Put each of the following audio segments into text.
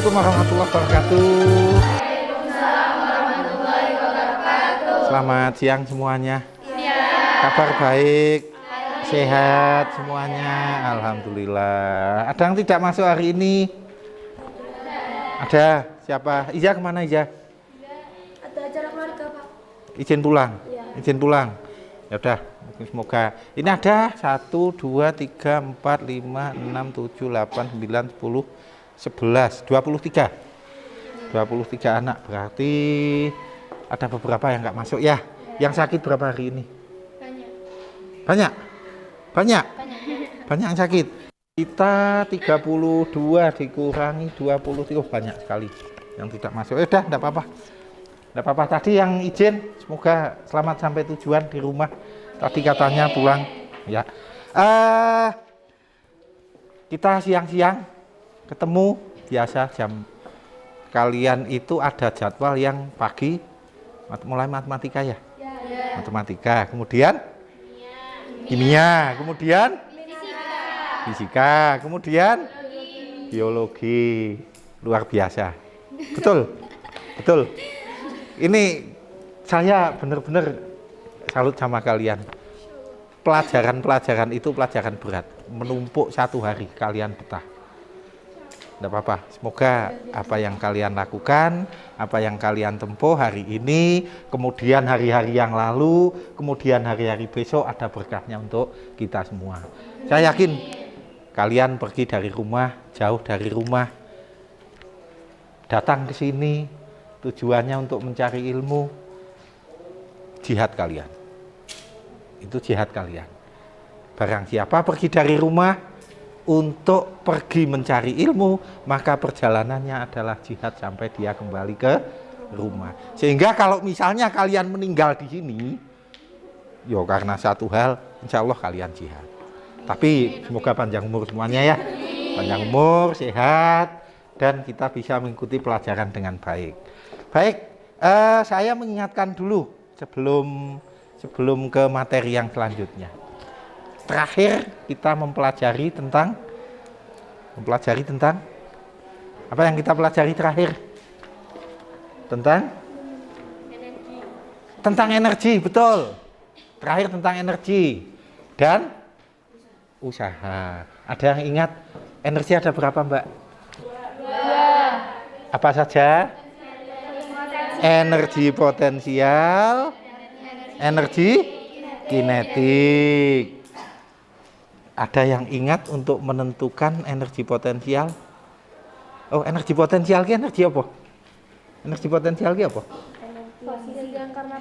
Assalamualaikum warahmatullahi wabarakatuh. Waalaikumsalam warahmatullahi wabarakatuh. Selamat siang semuanya. Iya. Kabar baik, sehat semuanya. Alhamdulillah. Ada yang tidak masuk hari ini? Ada. Siapa? Iza kemana Iza? Ada acara keluarga, Pak. Izin pulang. Iya. Izin pulang. Ya udah. Semoga ini ada 1, 2, 3, 4, 5, 6, 7, 8, 9, 10, 11, 23 anak, berarti ada beberapa yang nggak masuk ya. Yang sakit berapa hari ini? Banyak yang sakit. Kita 32 dikurangi 20, banyak sekali yang tidak masuk. Udah, enggak apa-apa. Tadi yang izin, semoga selamat sampai tujuan di rumah. Tadi katanya pulang ya. Kita siang-siang ketemu biasa jam. Kalian itu ada jadwal yang pagi mulai matematika ya? Ya. Matematika, kemudian kimia, kemudian fisika, kemudian biologi. Luar biasa. Betul. Ini saya benar-benar salut sama kalian. Pelajaran itu pelajaran berat, menumpuk satu hari kalian betah. Tidak apa-apa, semoga apa yang kalian lakukan, apa yang kalian tempuh hari ini, kemudian hari-hari yang lalu, kemudian hari-hari besok ada berkahnya untuk kita semua. Saya yakin kalian pergi dari rumah, jauh dari rumah, datang ke sini, tujuannya untuk mencari ilmu, jihad kalian. Itu jihad kalian. Barang siapa pergi dari rumah untuk pergi mencari ilmu, maka perjalanannya adalah jihad sampai dia kembali ke rumah. Sehingga kalau misalnya kalian meninggal di sini, yo karena satu hal, insya Allah kalian jihad. Tapi semoga panjang umur semuanya ya, panjang umur, sehat, dan kita bisa mengikuti pelajaran dengan baik. Baik, saya mengingatkan dulu sebelum ke materi yang selanjutnya. Terakhir kita mempelajari tentang apa yang kita pelajari terakhir? Tentang energi, betul. Terakhir tentang energi dan usaha. Ada yang ingat energi ada berapa, Mbak? 2. Apa saja? Energi potensial, energi kinetik. Ada yang ingat untuk menentukan energi potensial? Oh, energi potensial ki energi apa? Energi potensial ki apa?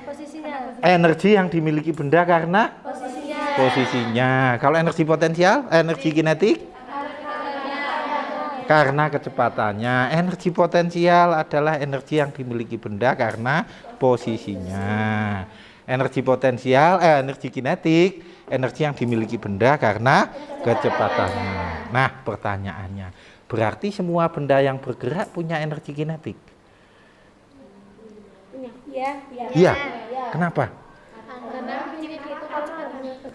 Posisinya. Energi yang dimiliki benda karena posisinya. Kalau energi potensial, energi kinetik? Karena kecepatannya. Energi potensial adalah energi yang dimiliki benda karena posisinya. Energi potensial, energi kinetik, energi yang dimiliki benda karena kecepatannya. Nah, pertanyaannya, berarti semua benda yang bergerak punya energi kinetik? Iya. Kenapa?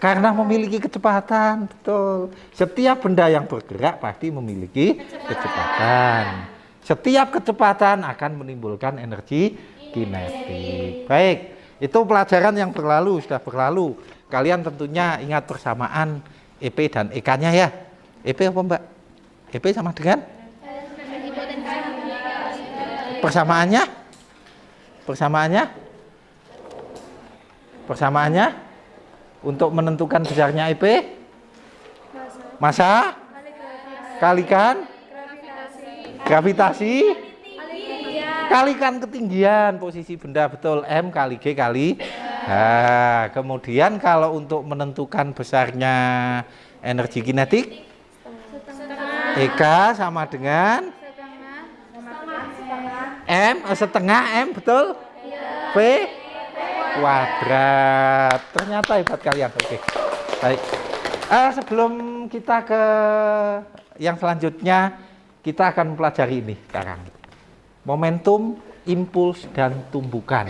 Karena memiliki kecepatan, betul. Setiap benda yang bergerak pasti memiliki kecepatan. Setiap kecepatan akan menimbulkan energi kinetik. Baik, itu pelajaran yang sudah berlalu. Kalian tentunya ingat persamaan EP dan EK-nya ya. EP apa, Mbak? EP sama dengan? Persamaannya untuk menentukan besarnya EP? Massa? Kalikan? Gravitasi? Kalikan ketinggian posisi benda, betul. M kali G kali H. Kemudian kalau untuk menentukan besarnya energi kinetik, EK sama dengan M setengah M, betul? V kuadrat. Ternyata hebat kalian. Oke. Baik. Sebelum kita ke yang selanjutnya, kita akan mempelajari ini sekarang. Momentum, impuls, dan tumbukan.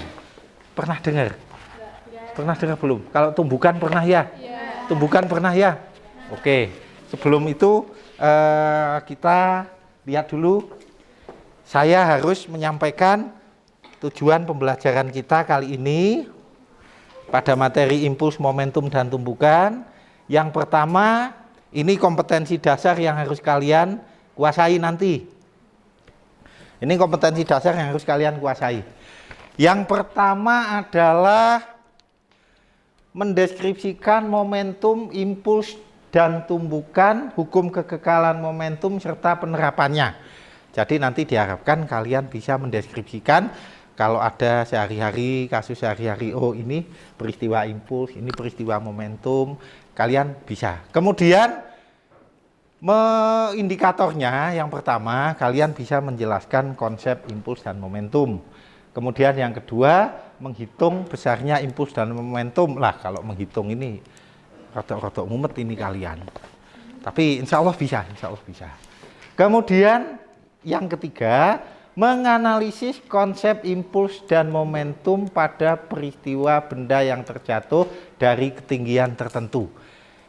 Pernah dengar? Pernah dengar belum? Kalau tumbukan pernah ya? Tumbukan pernah ya? Oke. Sebelum itu kita lihat dulu saya harus menyampaikan tujuan pembelajaran kita kali ini pada materi impuls, momentum, dan tumbukan. Yang pertama, ini kompetensi dasar yang harus kalian kuasai nanti. Ini kompetensi dasar yang harus kalian kuasai. Yang pertama adalah mendeskripsikan momentum, impuls, dan tumbukan, hukum kekekalan momentum, serta penerapannya. Jadi nanti diharapkan kalian bisa mendeskripsikan kalau ada sehari-hari, kasus sehari-hari, oh ini peristiwa impuls, ini peristiwa momentum, kalian bisa. Kemudian indikatornya yang pertama, kalian bisa menjelaskan konsep impuls dan momentum. Kemudian yang kedua, menghitung besarnya impuls dan momentum. Lah kalau menghitung ini rotok-rotok mumet ini kalian. Tapi insya Allah bisa, insya Allah bisa. Kemudian yang ketiga, menganalisis konsep impuls dan momentum pada peristiwa benda yang terjatuh dari ketinggian tertentu.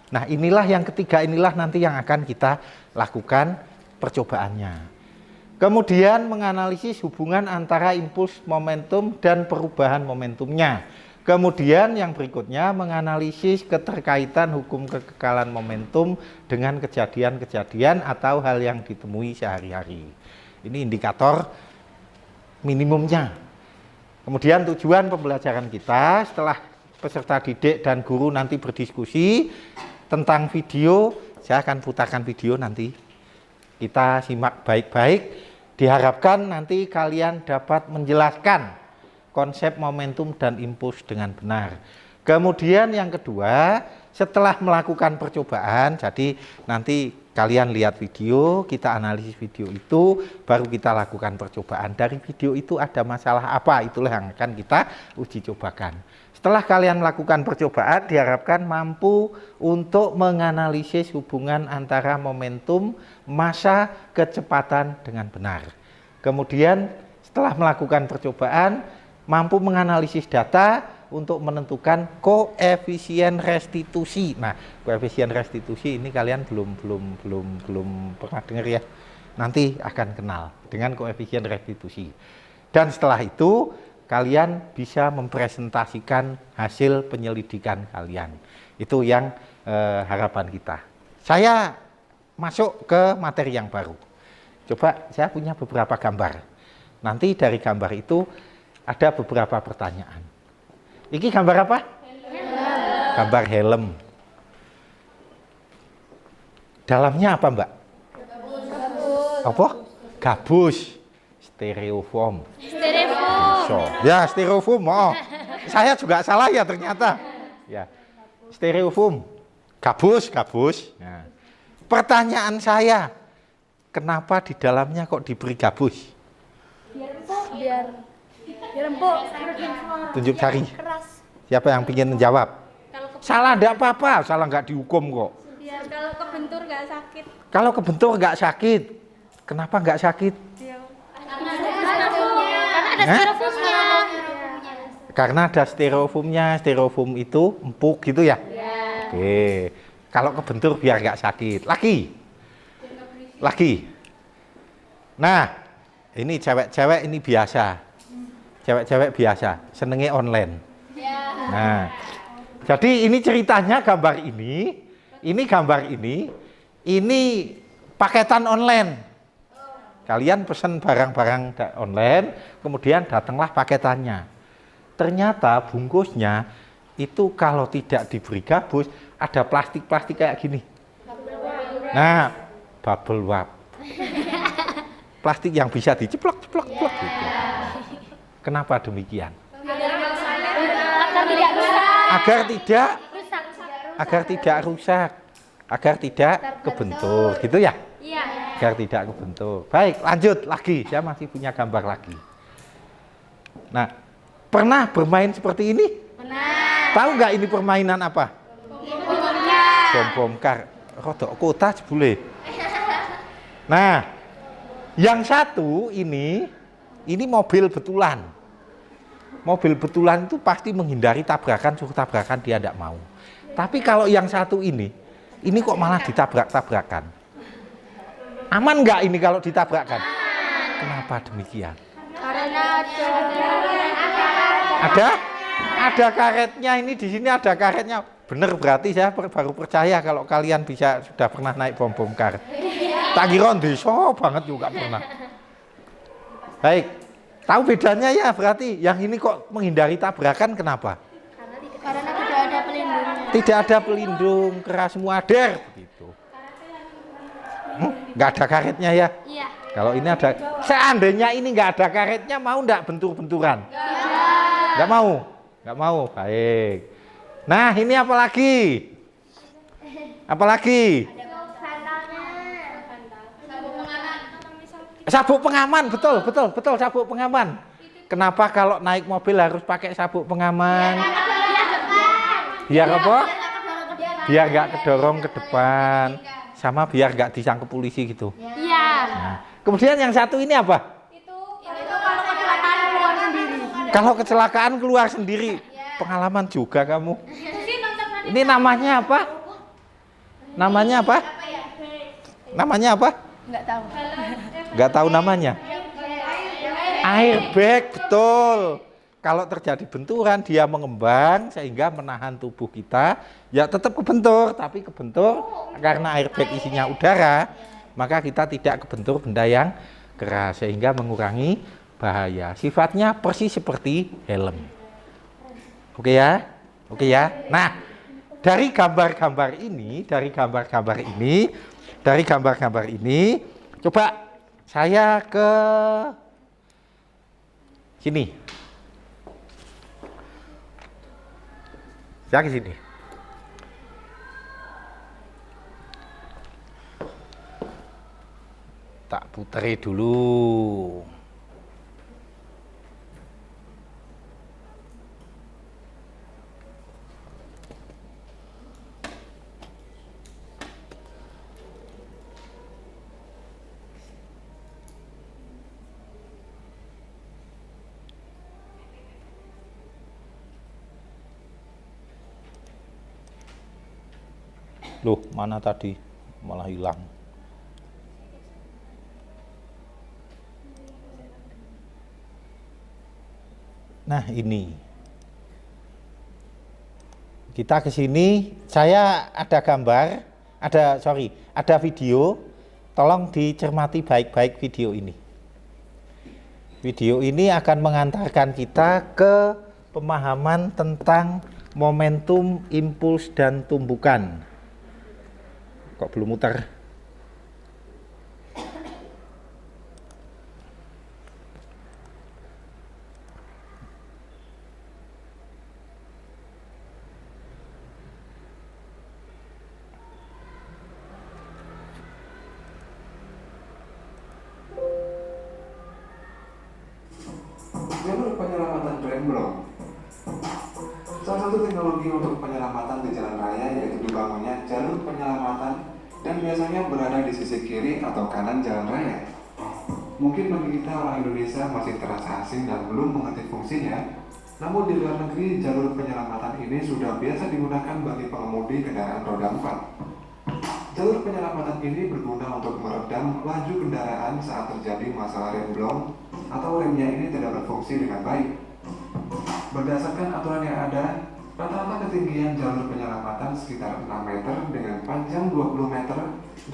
Nah inilah yang ketiga, inilah nanti yang akan kita lakukan percobaannya. Kemudian menganalisis hubungan antara impuls momentum dan perubahan momentumnya. Kemudian yang berikutnya menganalisis keterkaitan hukum kekekalan momentum dengan kejadian-kejadian atau hal yang ditemui sehari-hari. Ini indikator minimumnya. Kemudian tujuan pembelajaran kita setelah peserta didik dan guru nanti berdiskusi tentang video, saya akan putarkan video nanti. Kita simak baik-baik. Diharapkan nanti kalian dapat menjelaskan konsep momentum dan impuls dengan benar. Kemudian yang kedua, setelah melakukan percobaan, jadi nanti kalian lihat video, kita analisis video itu, baru kita lakukan percobaan. Dari video itu ada masalah apa, itulah yang akan kita uji cobakan. Setelah kalian melakukan percobaan, diharapkan mampu untuk menganalisis hubungan antara momentum, massa, kecepatan dengan benar. Kemudian setelah melakukan percobaan, mampu menganalisis data untuk menentukan koefisien restitusi. Nah, koefisien restitusi ini kalian belum pernah dengar ya. Nanti akan kenal dengan koefisien restitusi. Dan setelah itu kalian bisa mempresentasikan hasil penyelidikan kalian. Itu yang harapan kita. Saya masuk ke materi yang baru. Coba saya punya beberapa gambar. Nanti dari gambar itu ada beberapa pertanyaan. Ini gambar apa? Helm. Gambar helm. Dalamnya apa, Mbak? Gabus. Apa? Gabus. Stereofoam. So, ya stereofoam. Oh, saya juga salah ya ternyata. Ya, stereofoam. Gabus. Nah, pertanyaan saya, kenapa di dalamnya kok diberi gabus? Biar empuk. Tunjuk jari. Siapa yang ingin menjawab? Salah enggak apa-apa, salah enggak dihukum kok. Biar kalau kebentur nggak sakit. Kalau kebentur enggak sakit. Kenapa enggak sakit? Karena ada styrofoamnya. Styrofoam itu empuk gitu ya? Oke. Kalau kebentur biar enggak sakit. Lagi. Nah, ini cewek-cewek ini biasa. Cewek-cewek biasa, senengnya online. Nah, jadi ini ceritanya gambar ini paketan online. Kalian pesan barang-barang online, kemudian datanglah paketannya. Ternyata bungkusnya itu kalau tidak diberi gabus, ada plastik-plastik kayak gini. Nah, bubble wrap. Plastik yang bisa diceplok gitu. Kenapa demikian? Agar tidak rusak, agar tidak kebentur, gitu ya? Iya. Agar tidak kebentur. Baik, lanjut lagi. Saya masih punya gambar lagi. Nah, pernah bermain seperti ini? Pernah. Tahu nggak ini permainan apa? Bom kar. Rodok kota jebule. Nah, yang satu ini mobil betulan. Mobil betulan itu pasti menghindari tabrakan, suruh tabrakan dia tidak mau. Tapi kalau yang satu ini kok malah ditabrak-tabrakan. Aman nggak ini kalau ditabrakkan? Kenapa demikian? Karena Ada karetnya, ini di sini ada karetnya. Bener, berarti saya baru percaya kalau kalian sudah pernah naik bom karet. Tak kira desa banget juga pernah. Baik, tahu bedanya ya berarti. Yang ini kok menghindari tabrakan kenapa? karena tidak ada pelindungnya. Tidak ada pelindung, keras semua der begitu. Nggak ada karetnya ya? Iya. Kalau ini ada, seandainya ini nggak ada karetnya, mau nggak bentur-benturan? Nggak mau? Nggak mau, baik. Nah, ini apa lagi? Apa lagi? Sabuk pengaman, betul, sabuk pengaman. Kenapa kalau naik mobil harus pakai sabuk pengaman? Biar apa? Biar nggak kedorong ke depan, sama biar nggak disangkut polisi gitu. Iya. Nah, kemudian yang satu ini apa? Itu kalau kecelakaan keluar sendiri. Kalau kecelakaan keluar sendiri, pengalaman juga kamu. Ini namanya apa? Namanya apa? Namanya apa? Nggak tahu. Nggak tahu namanya. Airbag, betul. Kalau terjadi benturan, dia mengembang sehingga menahan tubuh kita. Ya tetap kebentur, tapi kebentur karena airbag isinya udara, maka kita tidak kebentur benda yang keras sehingga mengurangi bahaya. Sifatnya persis seperti helm. Oke ya? Oke ya? Nah, dari gambar-gambar ini, coba saya ke sini. Saya ke sini. Tak puteri dulu. Loh, mana tadi? Malah hilang. Nah, ini. Kita ke sini, saya ada gambar, ada video. Tolong dicermati baik-baik video ini. Video ini akan mengantarkan kita ke pemahaman tentang momentum, impuls, dan tumbukan. Kok belum muter? Jalur penyelamatan remblong. Salah satu teknologi untuk penyelamatan di jalan raya yaitu dibangunnya jalur penyelamatan dan biasanya berada di sisi kiri atau kanan jalan raya. Mungkin bagi kita orang Indonesia masih terasa asing dan belum mengerti fungsinya, namun di luar negeri jalur penyelamatan ini sudah biasa digunakan bagi pengemudi kendaraan roda 4. Jalur penyelamatan ini berguna untuk meredam laju kendaraan saat terjadi masalah remblong atau remnya ini tidak berfungsi dengan baik. Berdasarkan aturan yang ada, rata-rata ketinggian jalur penyelamatan sekitar 6 meter dengan panjang 20 meter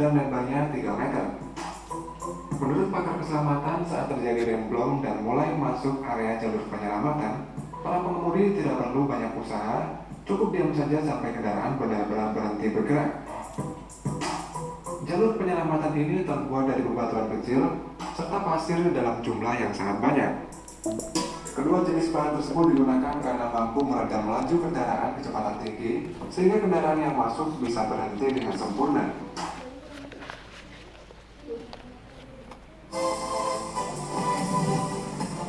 dan lebarnya 3 meter. Menurut pakar keselamatan, saat terjadi remblong dan mulai masuk area jalur penyelamatan, para pengemudi tidak perlu banyak usaha, cukup diam saja sampai kendaraan benar-benar berhenti bergerak. Jalur penyelamatan ini terbuat dari bebatuan kecil serta pasir dalam jumlah yang sangat banyak. Kedua jenis bahan tersebut digunakan karena mampu meredam laju kendaraan kecepatan tinggi sehingga kendaraan yang masuk bisa berhenti dengan sempurna.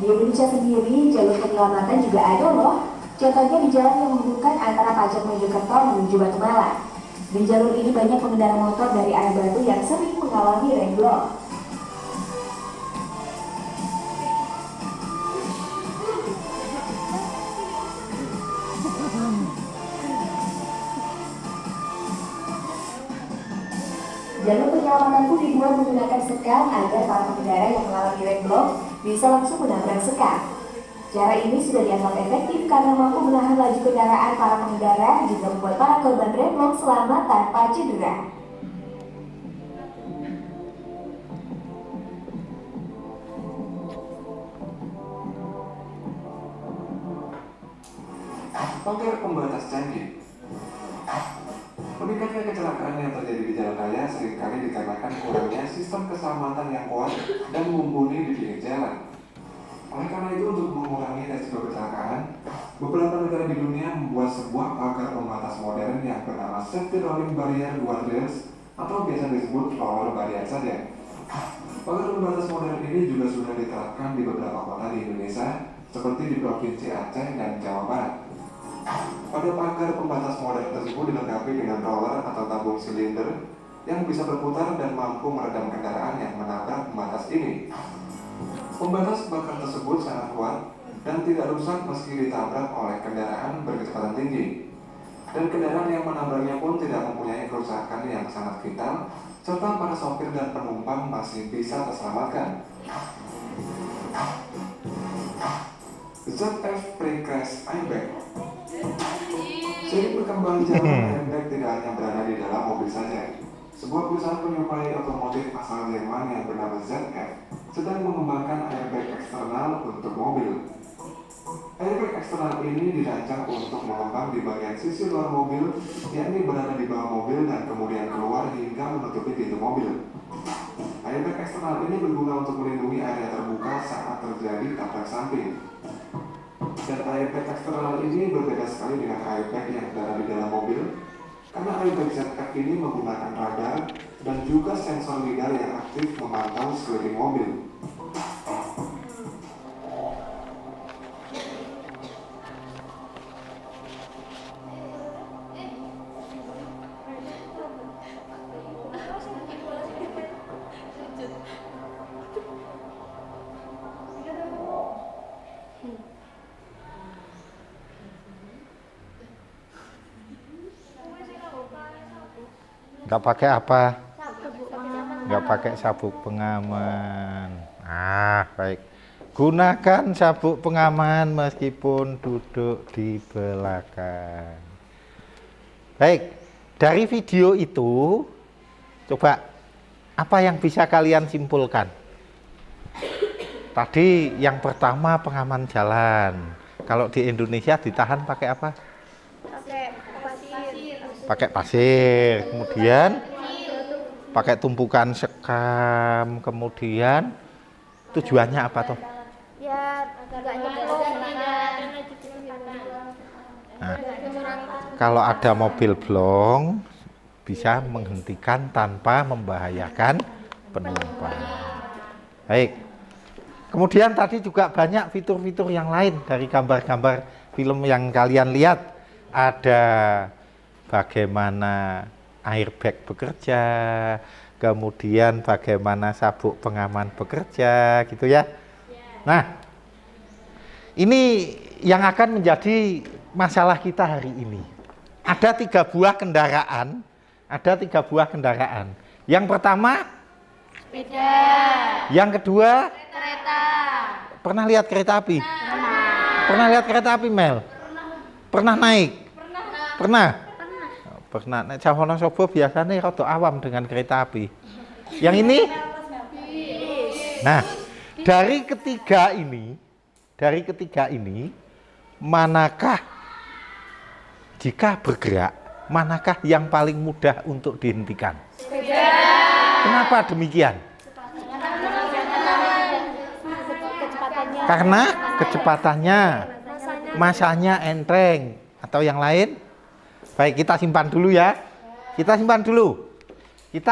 Di Indonesia sendiri, jalur penyelamatan juga ada loh. Contohnya di jalan yang menghubungkan antara Pajak Mojokerto menuju Batu Malang. Di jalur ini banyak pengendara motor dari arah Batu yang sering mengalami remblong. Jalur penyelamatan pun dibuat menggunakan sekam agar para pengendara yang mengalami remblong bisa langsung menabrak sekam. Cara ini sudah dianggap efektif karena mampu menahan laju kendaraan para pengendara juga membuat para korban remblong selamat tanpa cedera. Pagar pembatas canggih. Meningkatnya kecelakaan yang terjadi di jalan raya seringkali dikarenakan kurangnya sistem keselamatan yang kuat dan mumpuni di pinggir jalan. Oleh karena itu, untuk mengurangi resiko kecelakaan, beberapa negara di dunia membuat sebuah pagar pembatas modern yang bernama Safety Rolling Barrier Guardrails atau biasa disebut roller barrier saja. Pagar pembatas modern ini juga sudah diterapkan di beberapa kota di Indonesia, seperti di Provinsi Aceh dan Jawa Barat. Pada pagar pembatas modern tersebut dilengkapi dengan roller atau tabung silinder yang bisa berputar dan mampu meredam kendaraan yang menabrak pembatas ini. Pembatas bakar tersebut sangat kuat dan tidak rusak meski ditabrak oleh kendaraan berkecepatan tinggi. Dan kendaraan yang menabraknya pun tidak mempunyai kerusakan yang sangat vital, serta para sopir dan penumpang masih bisa terselamatkan. ZF Pre-Crash Airbag. Seiring berkembang zaman, airbag tidak hanya berada di dalam mobil saja. Sebuah perusahaan penyuplai otomotif asal Jerman yang bernama ZF sedang mengembangkan airbag eksternal untuk mobil. Airbag eksternal ini dirancang untuk mengembang di bagian sisi luar mobil, yakni berada di bawah mobil dan kemudian keluar hingga menutupi pintu mobil. Airbag eksternal ini berguna untuk melindungi area terbuka saat terjadi tabrak samping. Dan airbag eksternal ini berbeda sekali dengan airbag yang berada di dalam mobil, karena airbag ZF ini menggunakan radar dan juga sensor lidar yang aktif memantau sekeliling mobil. Nggak pakai apa? Nggak pakai sabuk pengaman. Baik. Gunakan sabuk pengaman meskipun duduk di belakang. Baik, dari video itu, coba apa yang bisa kalian simpulkan? Tadi yang pertama pengaman jalan. Kalau di Indonesia ditahan pakai apa? Pakai pasir, kemudian pakai tumpukan sekam, kemudian tujuannya apa toh? Nah, kalau ada mobil blong bisa menghentikan tanpa membahayakan penumpang. Baik. Kemudian tadi juga banyak fitur-fitur yang lain dari gambar-gambar film yang kalian lihat. Ada bagaimana airbag bekerja, kemudian bagaimana sabuk pengaman bekerja, gitu ya. Nah, ini yang akan menjadi masalah kita hari ini. Ada 3 buah kendaraan, Yang pertama, sepeda. Yang kedua, Kereta. pernah lihat kereta api? Pernah lihat kereta api, Mel? Pernah naik? Pernah? Pernah. Nek Cawono Sobo biasanya rada awam dengan kereta api. Yang ini? Nah, dari ketiga ini, manakah jika bergerak, manakah yang paling mudah untuk dihentikan? Sepeda. Kenapa demikian? Karena kecepatannya, masanya enteng, atau yang lain? Baik, kita simpan dulu ya. Kita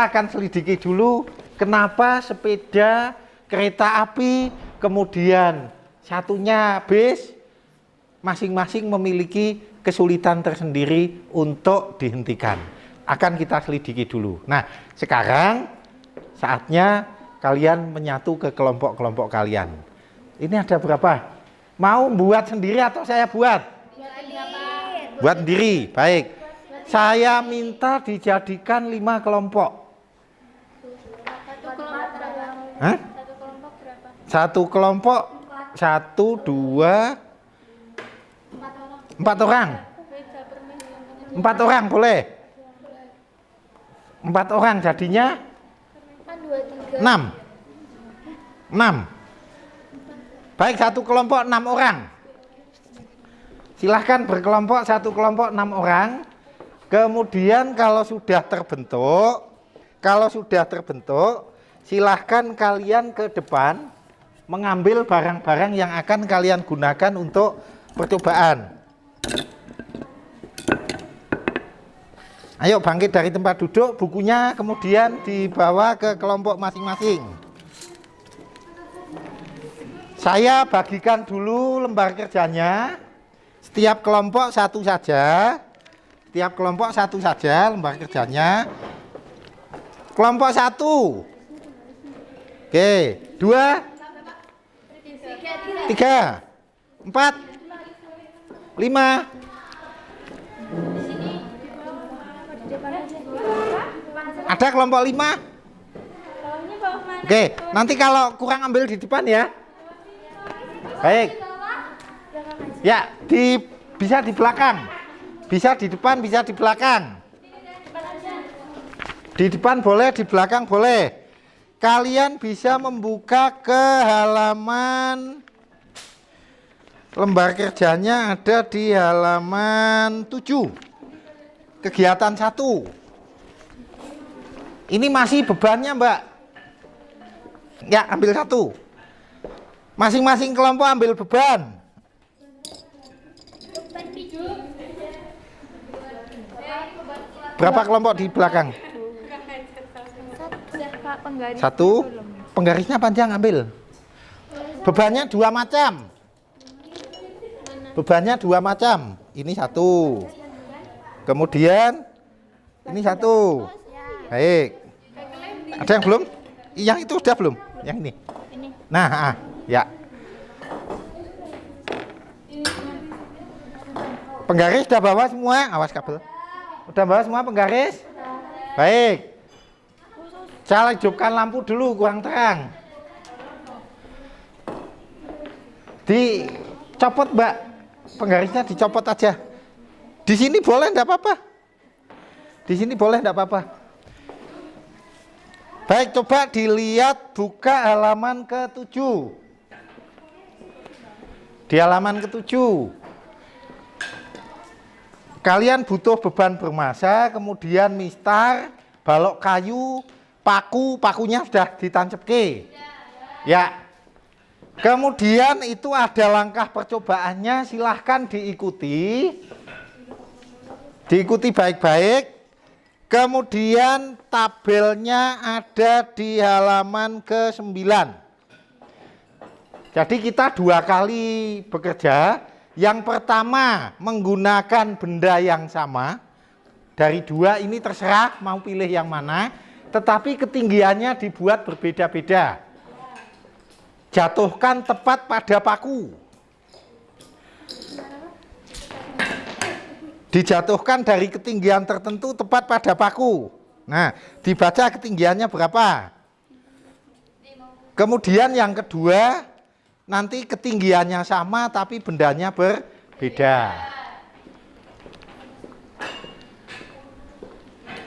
akan selidiki dulu kenapa sepeda, kereta api, kemudian satunya bis, masing-masing memiliki kesulitan tersendiri untuk dihentikan. Akan kita selidiki dulu. Nah, sekarang saatnya kalian menyatu ke kelompok-kelompok kalian. Ini ada berapa? Mau buat sendiri atau saya buat? Buat sendiri, baik. Saya minta dijadikan 5 kelompok. Hah? Satu kelompok berapa? Satu kelompok 1, 2, 4 orang. Beda permen. 4 orang boleh. 4 orang jadinya Kan 2, 3. 6. 6. Baik, satu kelompok 6 orang. Silahkan berkelompok, satu kelompok 6 orang. Kemudian kalau sudah terbentuk, silahkan kalian ke depan mengambil barang-barang yang akan kalian gunakan untuk percobaan. Ayo bangkit dari tempat duduk, bukunya kemudian dibawa ke kelompok masing-masing. Saya bagikan dulu lembar kerjanya. Setiap kelompok satu saja. Setiap kelompok satu saja lembar kerjanya. Kelompok 1. Oke, 2, 3, 4, 5. Ada kelompok 5? Oke, nanti kalau kurang ambil di depan ya. Baik. Ya, bisa di belakang. Bisa di depan, bisa di belakang. Di depan boleh, di belakang boleh. Kalian bisa membuka ke halaman, lembar kerjanya ada di halaman 7. Kegiatan 1. Ini masih bebannya, Mbak. Ya, ambil 1. Masing-masing kelompok ambil beban. Berapa kelompok di belakang? Satu. Penggarisnya panjang, ambil. Bebannya 2 macam. Bebannya 2 macam. Ini 1. Kemudian ini 1. Baik. Ada yang belum? Yang itu sudah belum? Yang ini. Nah, ya. Penggaris sudah bawa semua? Awas kabel. Udah bawa semua penggaris? Baik. Saya hidupkan lampu dulu, kurang terang. Dicopot, Mbak. Penggarisnya dicopot aja. Di sini boleh, enggak apa-apa. Di sini boleh, enggak apa-apa. Baik, coba dilihat, buka halaman ke-7. Di halaman ke-7. Kalian butuh beban bermassa, kemudian mistar, balok kayu, pakunya sudah ditancapke. Ya. Kemudian itu ada langkah percobaannya, silahkan diikuti. Diikuti baik-baik. Kemudian tabelnya ada di halaman ke-9. Jadi kita 2 kali bekerja. Yang pertama menggunakan benda yang sama. Dari 2 ini terserah mau pilih yang mana. Tetapi ketinggiannya dibuat berbeda-beda. Jatuhkan tepat pada paku. Dijatuhkan dari ketinggian tertentu tepat pada paku. Nah, dibaca ketinggiannya berapa. Kemudian yang kedua, nanti ketinggiannya sama tapi bendanya berbeda.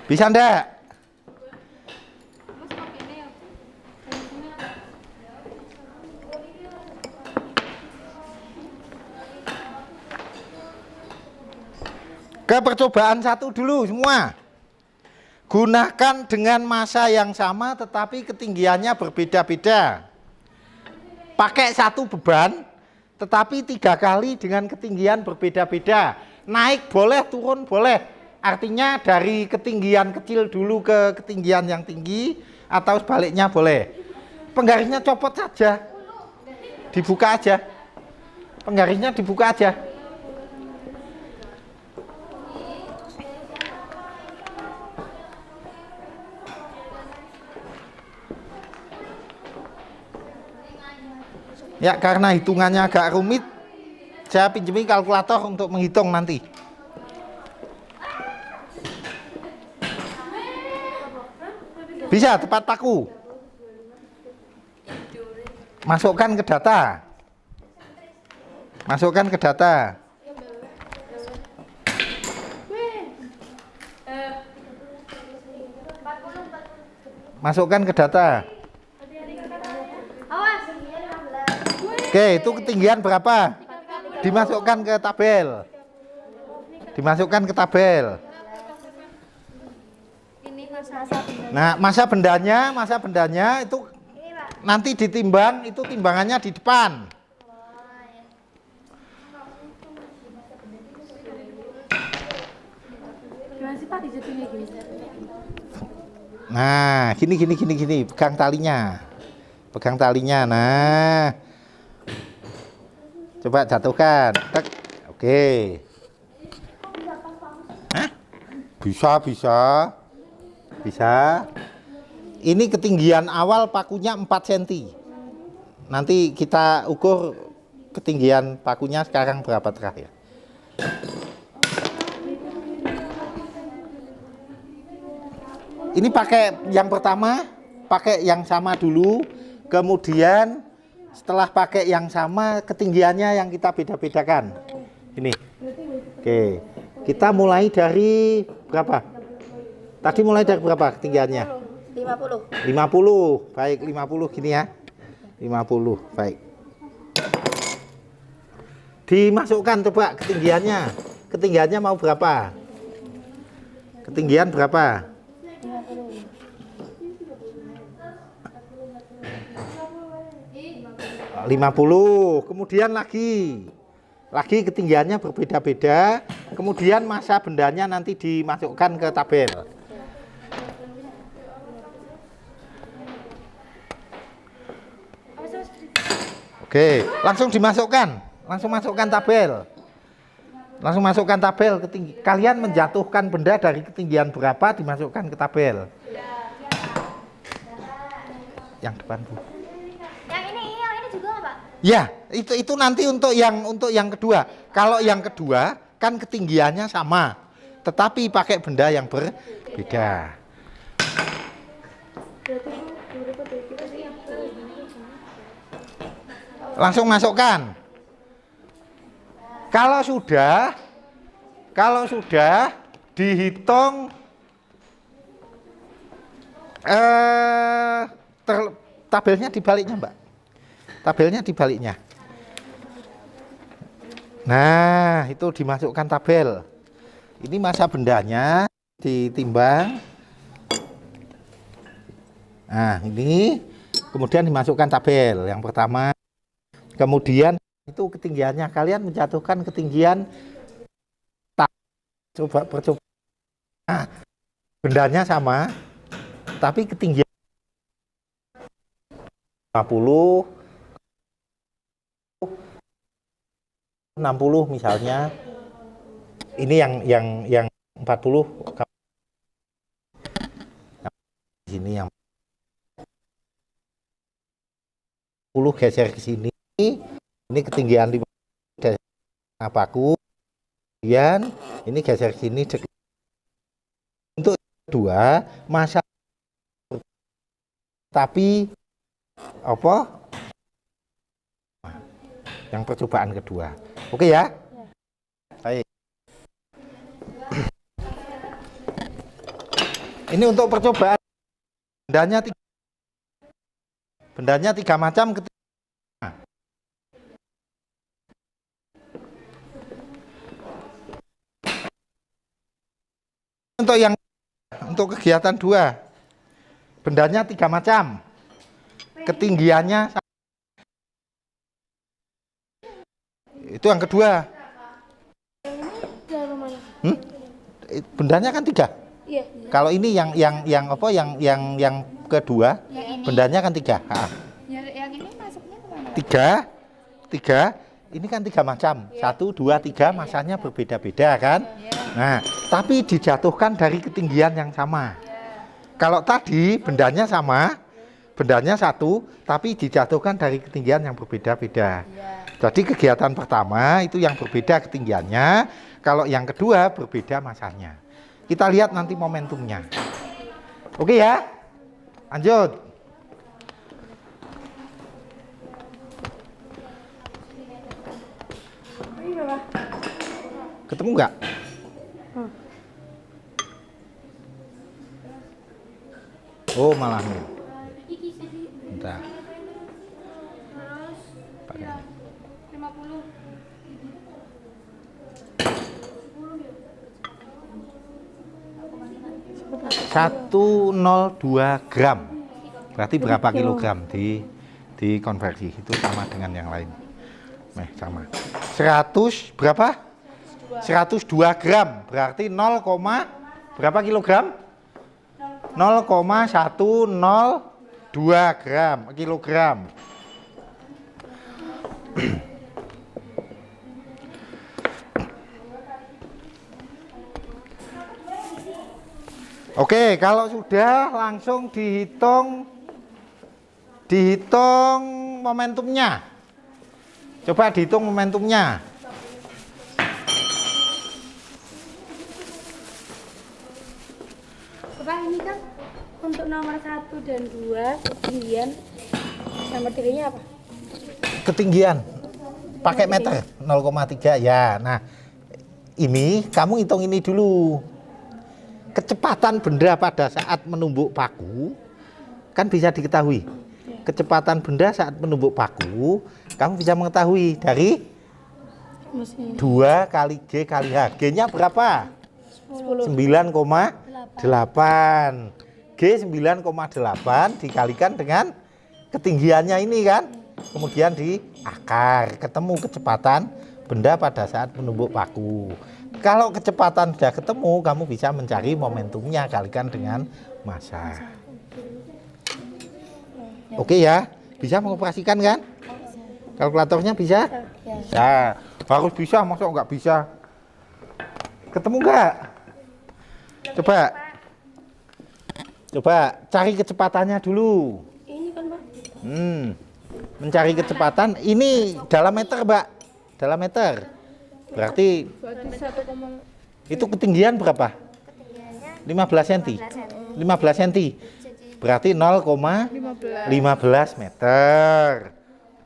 Bisa enggak? Ke percobaan 1 dulu semua. Gunakan dengan massa yang sama tetapi ketinggiannya berbeda-beda. Pakai 1 beban tetapi 3 kali dengan ketinggian berbeda-beda. Naik boleh, turun boleh. Artinya dari ketinggian kecil dulu ke ketinggian yang tinggi atau sebaliknya boleh. Penggarisnya copot saja. Dibuka aja. Penggarisnya dibuka aja. Ya, karena hitungannya agak rumit, saya pinjami kalkulator untuk menghitung nanti. Bisa tepat paku. Masukkan ke data. Masukkan ke data. Masukkan ke data. Oke, itu ketinggian berapa? Dimasukkan ke tabel. Dimasukkan ke tabel. Nah, masa bendanya itu nanti ditimbang, itu timbangannya di depan. Nah, gini, pegang talinya. Pegang talinya. Nah. Coba jatuhkan. Tek. Oke. Hah? Bisa. Ini ketinggian awal pakunya 4 cm. Nanti kita ukur ketinggian pakunya sekarang berapa terakhir. Ini pakai yang pertama, pakai yang sama dulu. Kemudian setelah pakai yang sama, ketinggiannya yang kita beda-bedakan. Ini. Oke. Kita mulai dari berapa? Tadi mulai dari berapa ketinggiannya? 50. 50. Baik, 50 gini ya. 50. Baik. Dimasukkan coba ketinggiannya. Ketinggiannya mau berapa? Ketinggian berapa? 50. Kemudian lagi ketinggiannya berbeda-beda. Kemudian masa bendanya nanti dimasukkan ke tabel. Oke, langsung dimasukkan. Langsung masukkan tabel. Langsung masukkan tabel. Kalian menjatuhkan benda dari ketinggian berapa dimasukkan ke tabel. Yang depan, Bu. Yang ini juga nggak, Pak? Ya, itu nanti untuk yang kedua. Kalau yang kedua kan ketinggiannya sama, tetapi pakai benda yang berbeda. Langsung masukkan. Kalau sudah dihitung tabelnya dibaliknya, Mbak. Tabelnya dibaliknya. Nah, itu dimasukkan tabel. Ini masa bendanya ditimbang. Nah, ini kemudian dimasukkan tabel yang pertama. Kemudian itu ketinggiannya, kalian menjatuhkan ketinggian. Percoba. Nah, bendanya sama, tapi ketinggian 50, 60 misalnya. Ini yang 40 di sini, yang 10 geser ke sini. Ini ketinggian 5 paku. Kemudian ini geser ke sini. Untuk kedua, masa tapi apa? Yang percobaan kedua. Oke ya? Baik. Ini untuk percobaan bendanya tiga macam. Untuk kegiatan 2, bendanya 3 macam, ketinggiannya itu yang kedua. Bendanya kan 3. Iya. Kalau ini yang kedua, bendanya kan 3. Yang ini masuknya kemana? 3. Ini kan 3 macam. 1, 2, 3 masanya berbeda-beda kan? Nah, tapi dijatuhkan dari ketinggian yang sama. Kalau tadi bendanya sama, bendanya 1, tapi dijatuhkan dari ketinggian yang berbeda-beda. Jadi kegiatan pertama itu yang berbeda ketinggiannya, kalau yang kedua berbeda masanya. Kita lihat nanti momentumnya. Oke ya? Lanjut. Ketemu nggak? Oh, malah nih. Bentar. Pakai. 50. 102 gram. Berarti berapa kilogram dikonversi? Itu sama dengan yang lain. Sama. 100 berapa? 102 gram. Berarti 0, berapa kilogram? 0,102 kilogram. Oke, kalau sudah langsung dihitung momentumnya. Coba dihitung momentumnya. Bapak, ini kan untuk nomor 1 dan 2 ketinggian, nomor 3-nya apa? Ketinggian pakai meter 0,3 ya. Nah, ini kamu hitung ini dulu. Kecepatan benda pada saat menumbuk paku kan bisa diketahui. Kecepatan benda saat menumbuk paku kamu bisa mengetahui dari 2 kali G kali H. G-nya berapa? 9,8. G 9,8 dikalikan dengan ketinggiannya ini kan. Kemudian di akar ketemu kecepatan benda pada saat menumbuk paku. Kalau kecepatan sudah ketemu, kamu bisa mencari momentumnya kalikan dengan massa. Oke ya, bisa mengoperasikan kan? Kalkulatornya bisa? Bisa. Harus bisa, masa nggak bisa? Ketemu nggak? Coba cari kecepatannya dulu. Ini kan, Pak. Mencari kecepatan ini dalam meter, Mbak. Dalam meter. Berarti itu ketinggian berapa? 15 cm. 15 cm. Berarti 0,15 meter.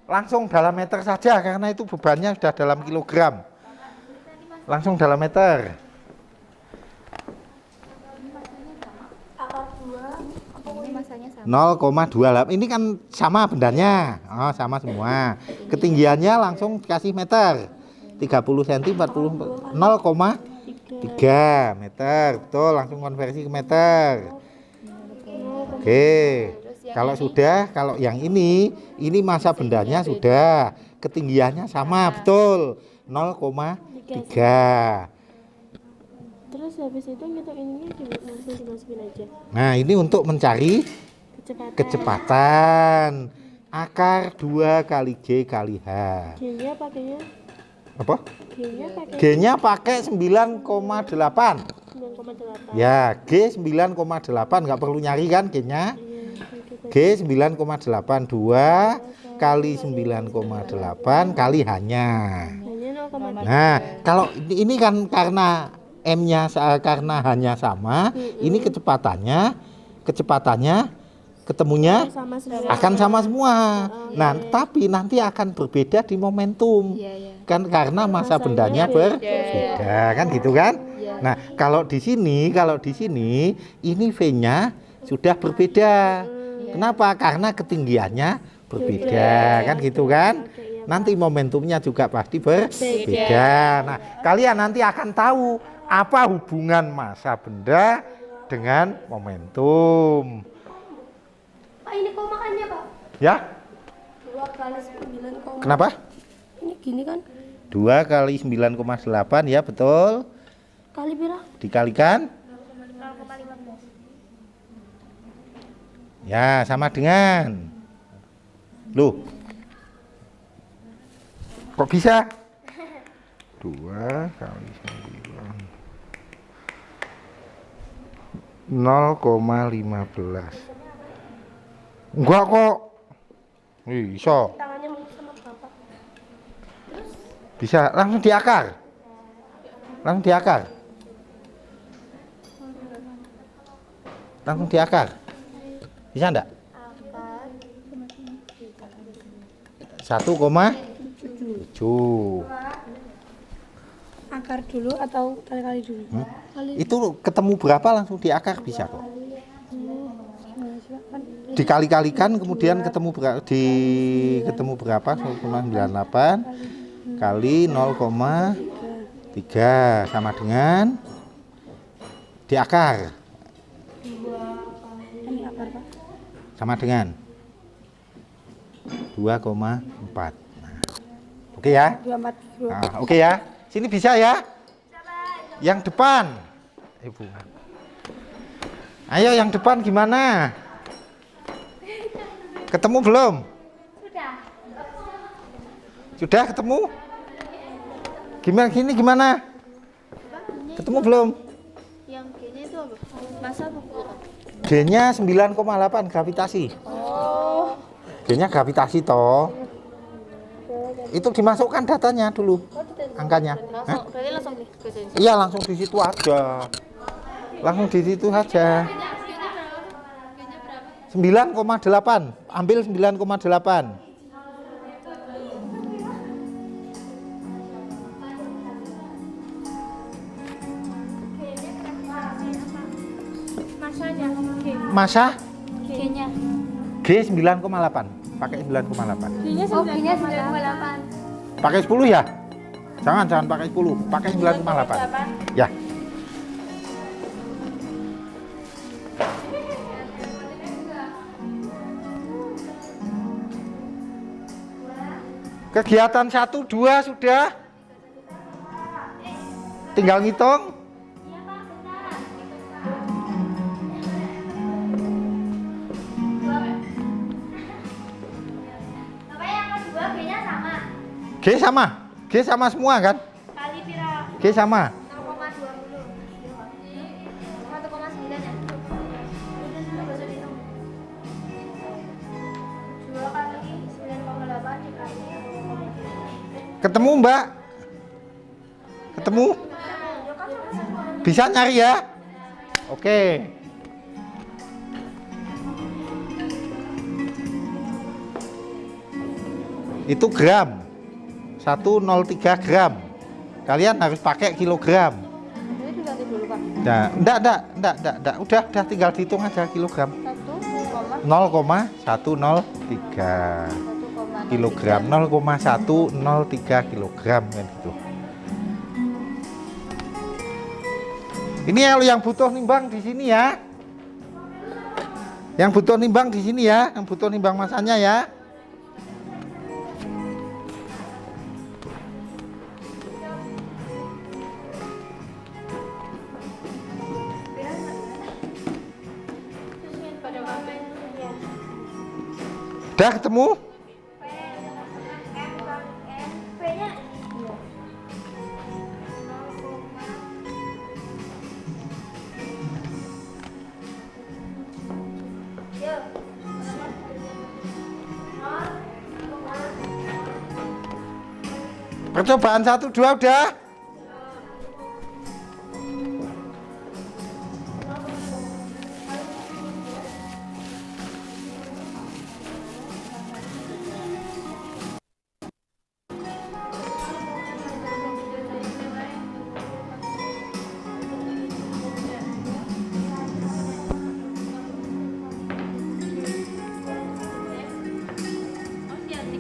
Langsung dalam meter saja karena itu bebannya sudah dalam kilogram. Langsung dalam meter. Akar 2 Ini masanya sama. 0,28. Ini kan sama bendanya. Oh, sama semua. Ketinggiannya langsung kasih meter. 30 cm 40 0,3 meter. Betul, langsung konversi ke meter. Oke. Kalau sudah, kalau yang ini massa bendanya sudah. Ketinggiannya sama, betul. 0,3. Terus habis itu kita ini langsung dimasukin aja. Nah, ini untuk mencari kecepatan. Akar 2 kali G kali H. G-nya pakainya Apa? G-nya pakai G-nya pakai 9,8. 9,8. Ya, G 9,8 nggak perlu nyari kan G-nya. G 9,8 2 kali 9,8 kali H-nya. Hanya 0,3. Nah, kalau ini kan karena M-nya karena H-nya sama, ini kecepatannya ketemunya Sama semua. akan sama semua. Nah, tapi nanti akan berbeda di momentum. Kan karena massa bendanya berbeda, kan gitu kan? Nah, kalau di sini ini V-nya sudah berbeda. Kenapa? Karena ketinggiannya berbeda, kan gitu kan? Nanti momentumnya juga pasti berbeda. Nah, kalian nanti akan tahu apa hubungan massa benda dengan momentum. Pak, ini kok makannya, Pak? Ya? 2 kali 9, Kenapa? ini gini kan? 2 kali 9,8 ya, betul. Kali berapa? Dikalikan 0,15. ya sama dengan. Loh. Kok bisa? 2 kali 9 0,15. Enggak kok. Bisa. Tangannya mau sama Bapak. Bisa langsung diakar. Langsung diakar. Langsung diakar. Bisa enggak? 1,7. Akar akar dulu atau kali-kali dulu? Itu ketemu berapa langsung diakar bisa kok. Gimana sih, Pak? Kan Dikali-kalikan kemudian ketemu berapa 0,98 kali 0,3 sama dengan diakar ini akar, Pak. sama dengan 2,4. Nah, oke ya. 24. Nah, oke ya. Sini bisa ya. Yang depan. Ibu. Ayo yang depan gimana? Ketemu belum? Sudah ketemu? Gimana? Ketemu belum? Yang G-nya itu apa? Masa apa? G-nya 9,8 gravitasi. Oh. G-nya gravitasi toh. Itu dimasukkan datanya dulu. Angkanya. Langsung, berarti langsung ke sini. Iya, langsung di situ aja. Langsung di situ aja. 9,8. Ambil 9,8. Masanya G. Masa G-nya. G 9,8. Pakai 9,8. G-nya Oh, G-nya 98. Pakai 10 ya? Jangan pakai 10. Pakai 9,8. Ya. Kegiatan 1, 2 sudah. Tinggal ngitung. Bapak yang kedua G-nya sama. G sama semua kan? Kali pira? G sama. 0,20. 1,9 ya? Udah bisa dihitung. 2 kali 9,8 dikali 0,3. Ketemu Mbak? Ketemu? Bisa nyari ya? Oke. Itu gram. 103 gram. Kalian harus pakai kilogram. Ini diganti dulu, Pak. Nah, enggak. Udah tinggal dihitung aja kilogram. 0,103 kilogram. 0,103 kilogram kan gitu. Ini yang butuh nimbang di sini ya. Yang butuh nimbang di sini ya, yang butuh nimbang masanya ya. Udah ketemu? P-nya Percobaan 1, 2 udah?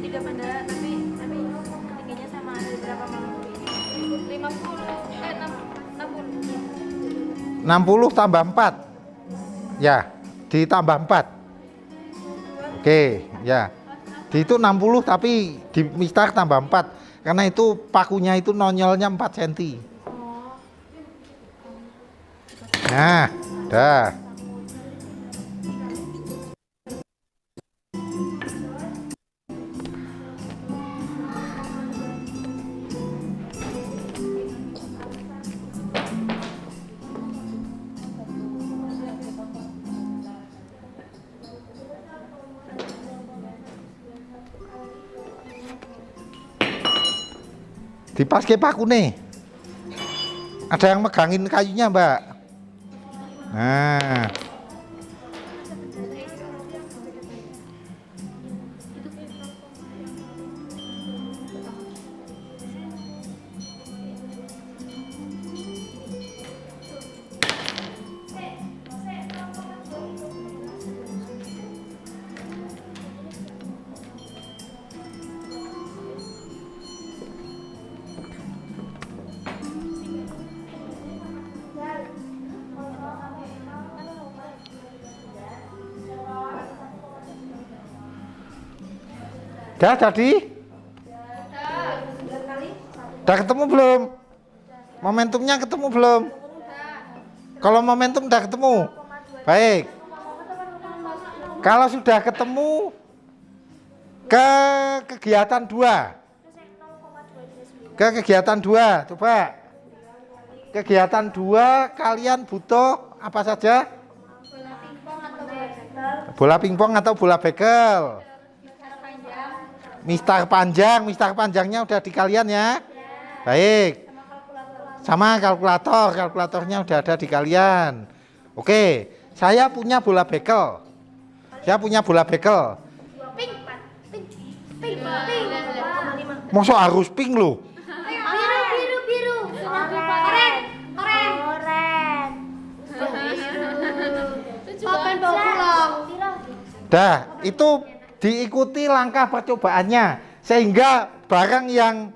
tiga bandara tapi tingginya sama ada berapa malam 60 tambah 4. Ya, ditambah 4. Oke, ya. Di itu 60 tapi di mistar tambah 4. Karena itu pakunya itu nonyolnya 4 cm. Nah, dah. Dipaske pakune. Ada yang megangin kayunya, Mbak. Nah. Dah jadi? Udah ketemu belum? Momentumnya ketemu belum? Kalau momentum udah ketemu? Baik. Kalau sudah ketemu ke kegiatan 2. Ke kegiatan 2, coba. Kegiatan 2 kalian butuh apa saja? Bola pingpong atau bola bekel? Mistar panjang, mistar panjangnya udah di kalian ya? Baik. Sama kalkulator, kalkulatornya udah ada di kalian. Oke, saya punya bola bekel. Saya punya bola bekel. Masa harus pink loh? Biru. Oren. Dah, itu diikuti langkah percobaannya sehingga barang yang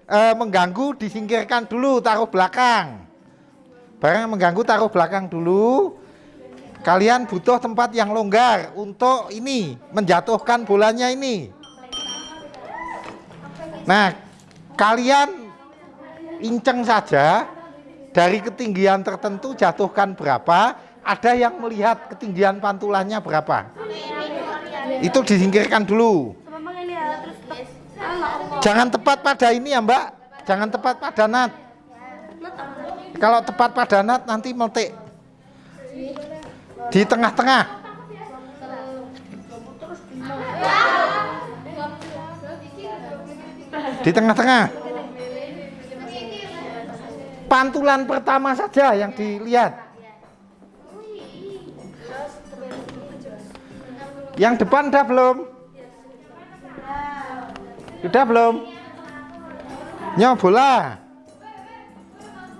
mengganggu disingkirkan dulu, taruh belakang. Barang yang mengganggu taruh belakang dulu. Kalian butuh tempat yang longgar untuk ini menjatuhkan bolanya ini. Nah, kalian inceng saja dari ketinggian tertentu jatuhkan berapa. Ada yang melihat ketinggian pantulannya berapa. Itu disingkirkan dulu. Jangan tepat pada ini ya Mbak. Jangan tepat pada nat. Kalau tepat pada nat nanti meletik. Di tengah-tengah. Di tengah-tengah. Pantulan pertama saja yang dilihat. Yang depan udah belum? Sudah belum? Nyo bola.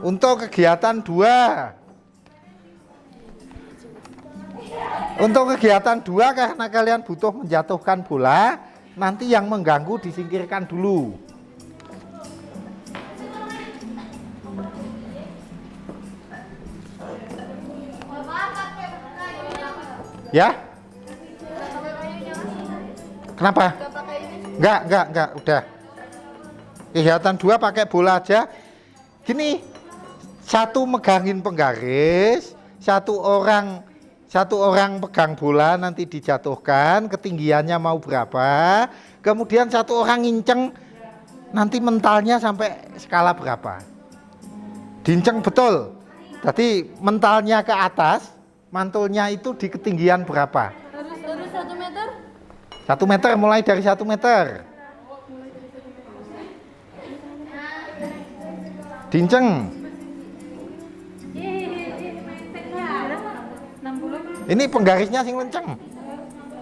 Untuk kegiatan 2. Untuk kegiatan 2 karena kalian butuh menjatuhkan bola, nanti yang mengganggu disingkirkan dulu. Ya? Kenapa? Enggak, udah. Kegiatan 2 pakai bola aja. Gini, satu megangin penggaris, satu orang pegang bola nanti dijatuhkan, ketinggiannya mau berapa, kemudian satu orang nginceng nanti mentalnya sampai skala berapa. Dinceng betul. Jadi mentalnya ke atas, mantulnya itu di ketinggian berapa? Harus 1 meter? 1 meter, mulai dari 1 meter. Dinceng. 60. Ini penggarisnya sing lenceng.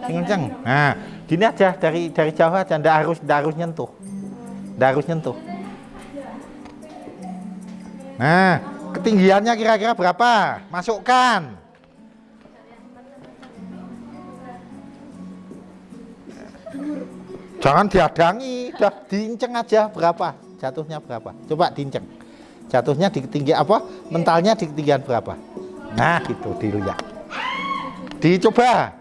Sing lenceng. Nah, gini aja dari jauh aja, ndak harus nyentuh. Ndak harus nyentuh. Nah, ketinggiannya kira-kira berapa? Masukkan. Jangan diadangi, udah diinceng aja berapa, jatuhnya berapa. Coba diinceng. Jatuhnya di ketinggian apa? Mentalnya di ketinggian berapa? Nah, gitu dilihat. Dicoba.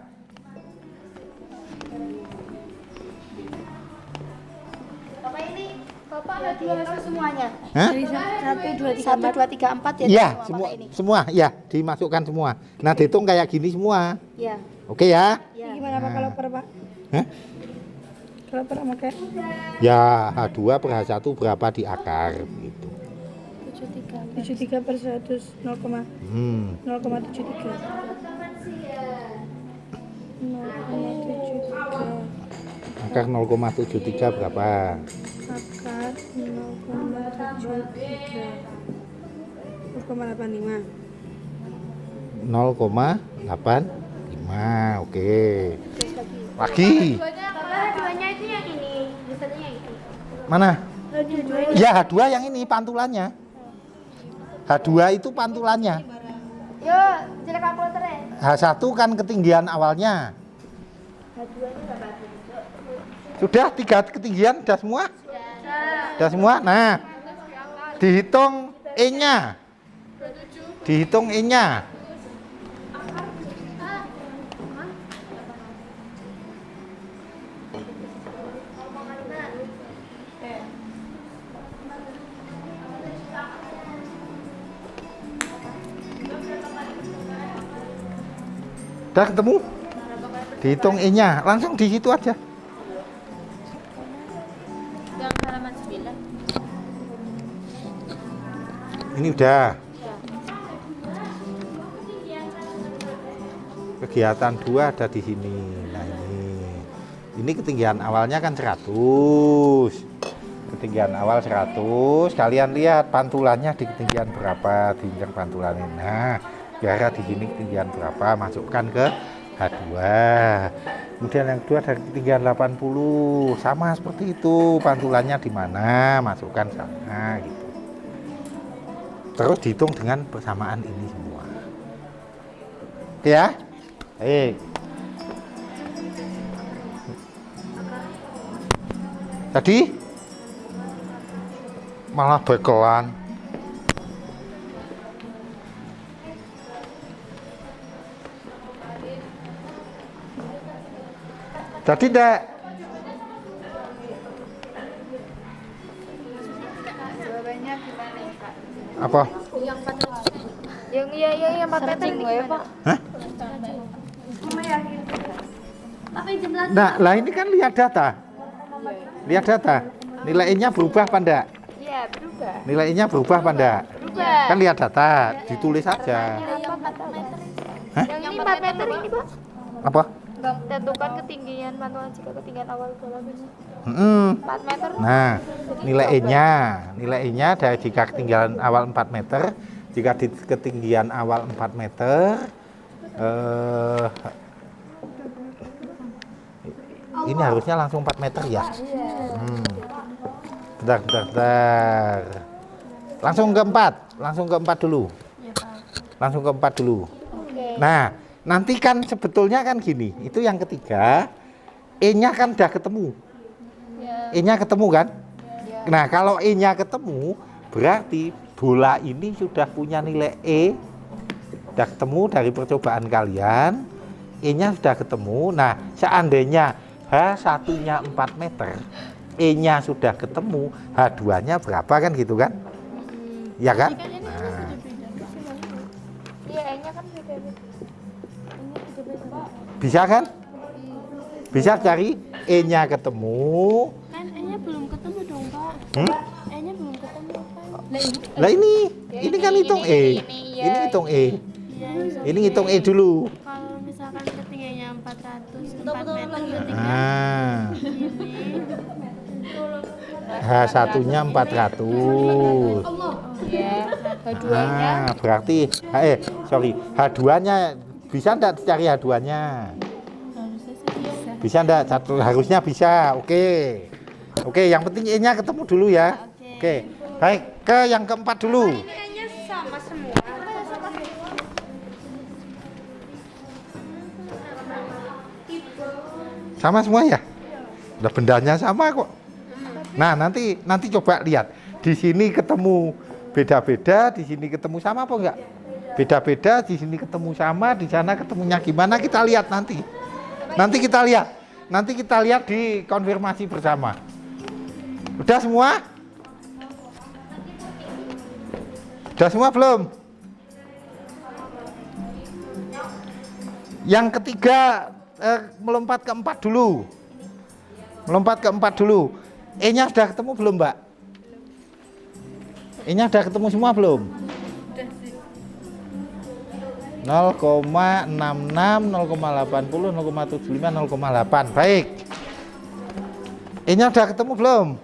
Bapak ada 2 semuanya. Hah? Dari 1, 2, 3, 1, 2, 3, 4 ya. Iya, semua semua ya, dimasukkan semua. Nah, dihitung kayak gini semua. Iya. Oke ya? Ya. Gimana Pak kalau per Pak? Hah? Kalau per pakai Ya, H2 per H1 berapa di akar gitu. 73 per 100 0,73. 0,73. Akar 0,73 berapa? Akar 0,73. 0,85. 0,85. Oke. Lagi. Dua-duanya itu yang ini. Biasanya yang itu. Mana? Dua-duanya. Ya, H2 yang ini pantulannya. H2 itu pantulannya. Yo, jelek kalkulator ya. H1 kan ketinggian awalnya. Sudah 3 ketinggian, sudah semua? Sudah semua? Nah, dihitung E-nya. Dihitung E-nya. Udah ketemu? Dihitung E-nya, langsung di situ aja. Yang halaman 9. Ini udah. Kegiatan 2 ada di sini. Nah ini ketinggian awalnya kan 100. Ketinggian awal 100. Kalian lihat pantulannya di ketinggian berapa, diinjak pantulannya. Nah, kira di sini ketinggian berapa, masukkan ke H2. Kemudian yang kedua dari ketinggian 80, sama seperti itu. Pantulannya di mana, masukkan sana gitu. Terus dihitung dengan persamaan ini semua. Oke ya? Tadi malah bekelan. Tadi enggak? Jawabannya gimana ya, Kak? Apa? Yang 4 yang 4 meter ini ya, Pak? Hah? Apa yang jumlah? Nah, lah ini kan lihat data. Lihat data. Nilainya berubah apa enggak? Iya, berubah. Nilainya berubah apa enggak? Berubah. Kan lihat data, ditulis saja. Yang 4 meter. Hah? Yang ini 4 meter ini, Pak. Apa? Tentukan ketinggian pantulan jika ketinggian awal bola besar. 4 meter. Nah, nilai E-nya dari jika ketinggian awal 4 meter, jika di ketinggian awal 4 meter, ini harusnya langsung 4 meter ya. Bentar. Langsung ke 4 dulu. Langsung ke 4 dulu. Nah, nanti kan sebetulnya kan gini, itu yang ketiga, E-nya kan udah ketemu. E-nya ketemu kan? Nah, kalau E-nya ketemu, berarti bola ini sudah punya nilai E, sudah ketemu dari percobaan kalian, E-nya sudah ketemu. Nah, seandainya H1-nya 4 meter, E-nya sudah ketemu, H2-nya berapa kan gitu kan? Ya kan? Nah, Iya, E-nya kan beda-beda. bisa kan? Bisa cari E-nya ketemu. Kan E-nya belum ketemu dong, Pak. E-nya belum ketemu, Pak. Lah ini kan hitung E. Ini hitung E. Ini hitung E dulu. Kalau misalkan ketinggiannya 404 meter ketinggian Nah, ini H1-nya 400. Keduanya Nah, berarti H2-nya bisa enggak dicari H2-nya? Bisa enggak? Harusnya bisa. Oke, yang penting E-nya ketemu dulu ya. Oke. Baik, ke yang keempat dulu. kayaknya sama semua. Sama semua ya? Udah bendanya sama kok. Nah, nanti coba lihat. Di sini ketemu beda-beda, di sini ketemu sama apa enggak? Beda-beda, di sini ketemu sama, di sana ketemunya gimana kita lihat nanti. Nanti kita lihat di konfirmasi bersama. Udah semua? Udah semua belum? Yang ketiga melompat ke 4 dulu. Melompat ke 4 dulu. E-nya sudah ketemu belum, Mbak? E-nya sudah ketemu semua belum? 0,66, 0,80, 0,75, 0,8. Baik. E-nya sudah ketemu belum?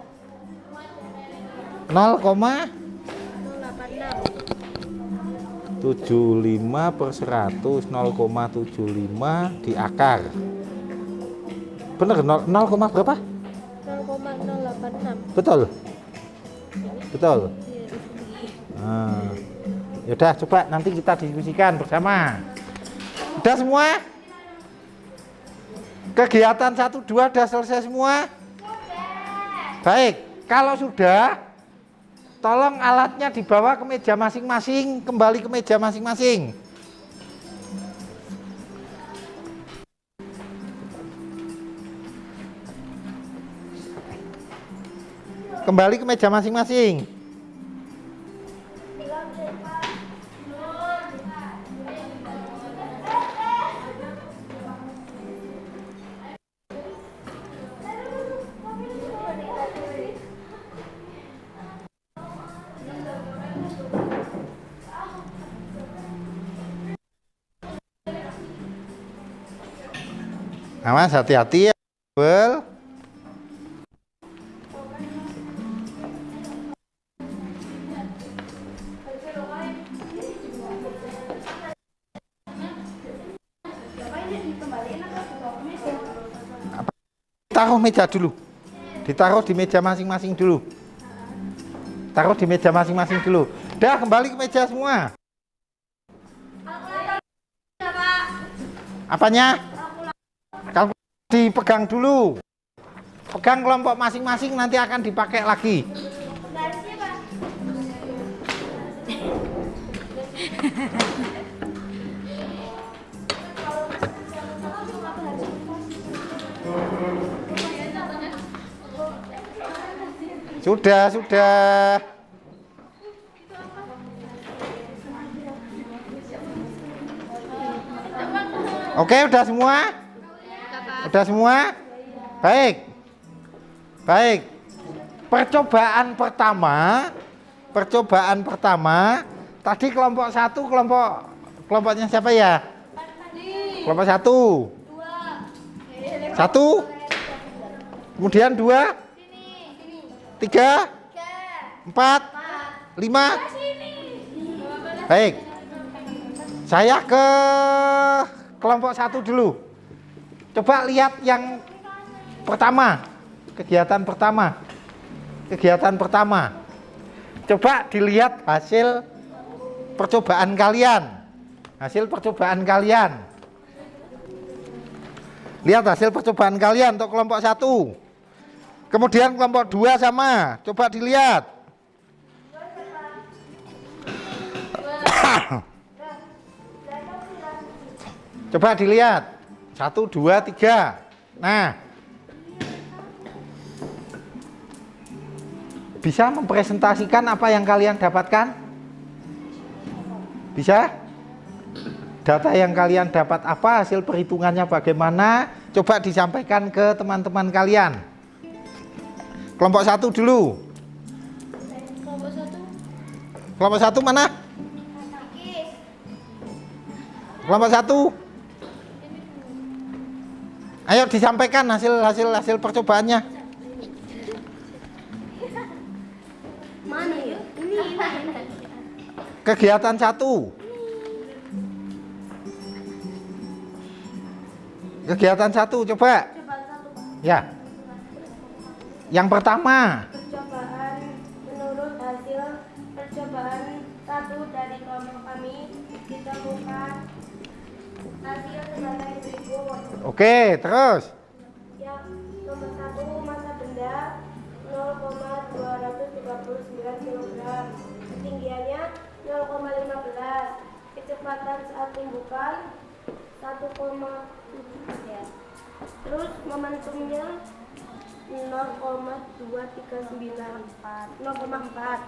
0,75 per 100, 0,75 di akar. Bener, 0, berapa? 0,086. Betul? Nah, yaudah coba nanti kita diskusikan bersama. Udah semua? Kegiatan 1, 2 udah selesai semua? Baik, kalau sudah, tolong alatnya dibawa ke meja masing-masing, kembali ke meja masing-masing. Kembali ke meja masing-masing. Awas, hati-hati ya. Bel. Taruh meja dulu. Ditaruh di meja masing-masing dulu. Taruh di meja masing-masing dulu. Dah, kembali ke meja semua. Apanya? Kalkulator dipegang dulu. Pegang kelompok masing-masing, nanti akan dipakai lagi. Sudah. Oke, udah semua? Udah semua? Baik. Percobaan pertama, tadi kelompok 1, kelompoknya siapa ya? Kelompok 1. 1. Kemudian 2, 3, 4, 5. Baik. Saya ke kelompok 1 dulu. Coba lihat yang pertama. Kegiatan pertama. Coba dilihat hasil percobaan kalian. Lihat hasil percobaan kalian untuk kelompok 1. Kemudian kelompok 2 sama. Coba dilihat. Coba dilihat. 1, 2, 3. Nah, bisa mempresentasikan apa yang kalian dapatkan? Bisa? Data yang kalian dapat apa? Hasil perhitungannya bagaimana? Coba disampaikan ke teman-teman kalian. Kelompok 1 dulu. Kelompok 1 mana? Kelompok 1. Ayo disampaikan hasil percobaannya. Mana ya? Ini. Kegiatan 1. Kegiatan 1 coba. Ya. Yang pertama. Percobaan menurut hasil percobaan 1 dari kelompok kami ditemukan hasil sebagai berikut. Oke, terus. Yang nomor 1, massa benda 0,239 kg, ketinggiannya 0,15, kecepatan saat tumbukan 1,7 ya. Terus momentumnya 0,4.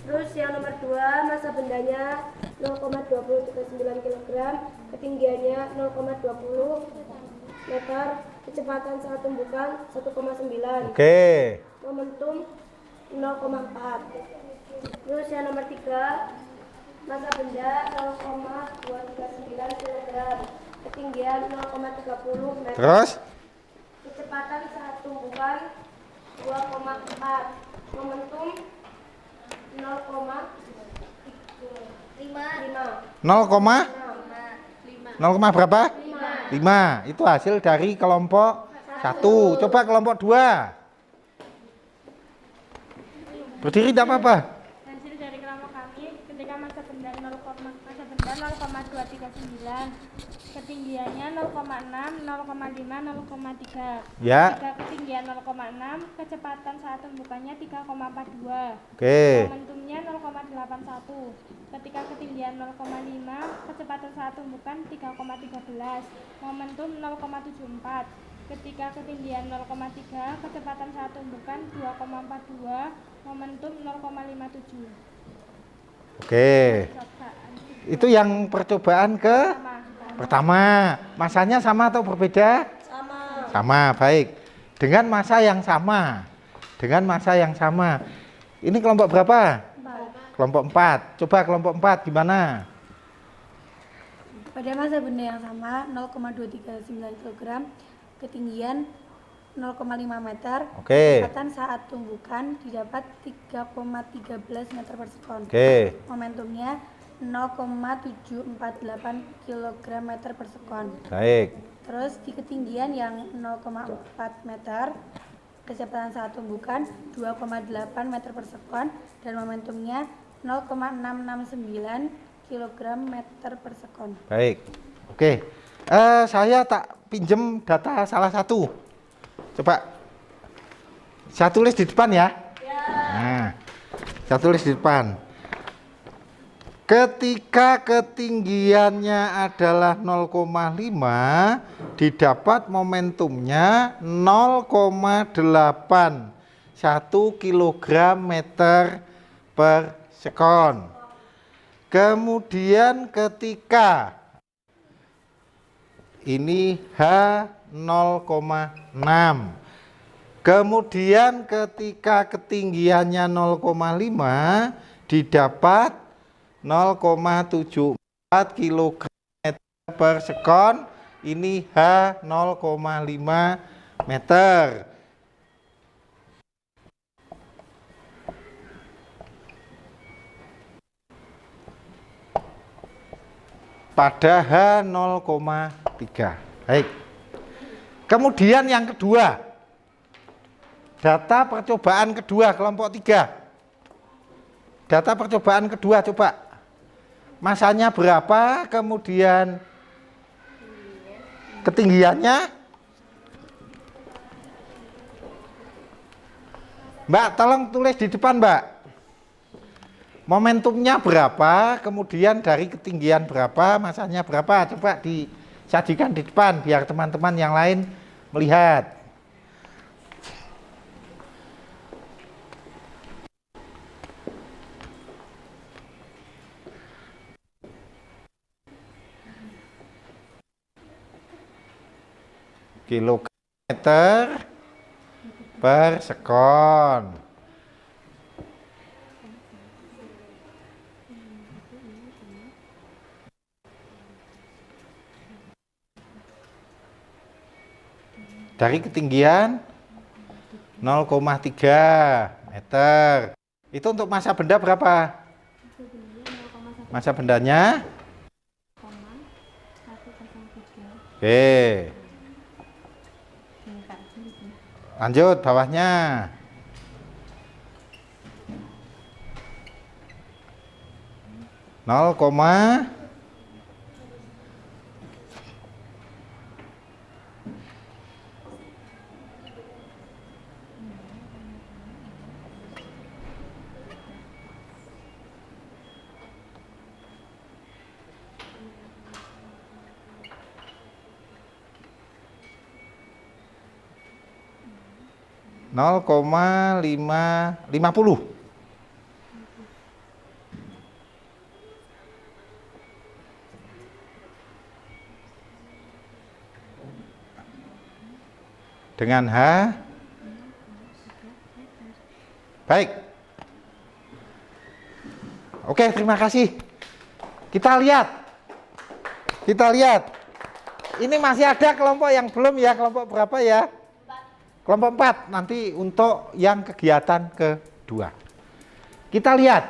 Terus yang nomor 2, massa bendanya 0,239 kg, ketinggiannya 0,20 meter, kecepatan saat tumbukan 1,9. Oke. Momentum 0,4. Terus yang nomor 3, massa benda 0,239 kg, ketinggian 0,30 meter. Terus? Kecepatan saat tumbukan 2,4. Momentum 0,5. 0, berapa? 5. Itu hasil dari kelompok 1. Coba kelompok 2. Berdiri tidak apa-apa. Hasil dari kelompok kami ketika massa benda 0,239, ketinggiannya 0,6, 0,5, 0,3. Ya. Ketika ketinggian 0,6, kecepatan saat tumbukannya 3,42. Oke. Momentumnya 0,81. Ketika ketinggian 0,5, kecepatan saat tumbukan 3,13. Momentum 0,74. Ketika ketinggian 0,3, kecepatan saat tumbukan 2,42. Momentum 0,57. Oke. Itu yang percobaan pertama. Masanya sama atau berbeda? Sama, baik. Dengan massa yang sama. Ini kelompok berapa? Kelompok 4. Coba kelompok 4 gimana? Pada masa benda yang sama 0,239 kg, ketinggian 0,5 meter, Oke. kecepatan saat tumbukan didapat 3,13 meter per sekon. Oke. Momentumnya 0,748 kg meter per sekon. Baik. Terus di ketinggian yang 0,4 meter, kecepatan saat tumbukan 2,8 meter per sekon dan momentumnya 0,669 kg meter per sekon. Baik. Oke. Saya tak pinjem data salah satu. Coba. Saya tulis di depan ya. Nah, saya tulis di depan. Ketika ketinggiannya adalah 0,5, didapat momentumnya 0,81 kg meter per sekon. Kemudian ketika ini H 0,6. Kemudian ketika ketinggiannya 0,5 didapat 0,74 kg per sekon. Ini H 0,5 meter. Pada H 0,3. Baik. Kemudian yang kedua, data percobaan kedua kelompok 3. Data percobaan kedua, coba. Masanya berapa, kemudian ketinggiannya. Mbak, tolong tulis di depan, Mbak. Momentumnya berapa, kemudian dari ketinggian berapa, masanya berapa. Coba disajikan di depan biar teman-teman yang lain melihat. Kilometer per sekon. Dari ketinggian 0,3 meter. Itu untuk massa benda berapa? Massa bendanya? Oke. Lanjut bawahnya. Nol koma 0,550. Dengan H. Baik. Oke, terima kasih. Kita lihat. Ini masih ada kelompok yang belum ya, kelompok berapa ya? Kelompok 4 nanti untuk yang kegiatan kedua. Kita lihat.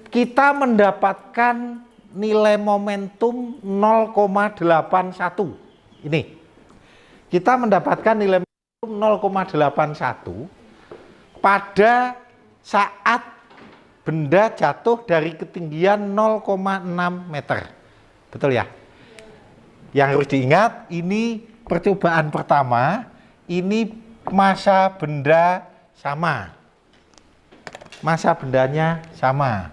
Kita mendapatkan nilai momentum 0,81. Ini. Kita mendapatkan nilai momentum 0,81 pada saat benda jatuh dari ketinggian 0,6 meter. Betul ya? Yang harus diingat, ini percobaan pertama, ini massa benda sama. Massa bendanya sama.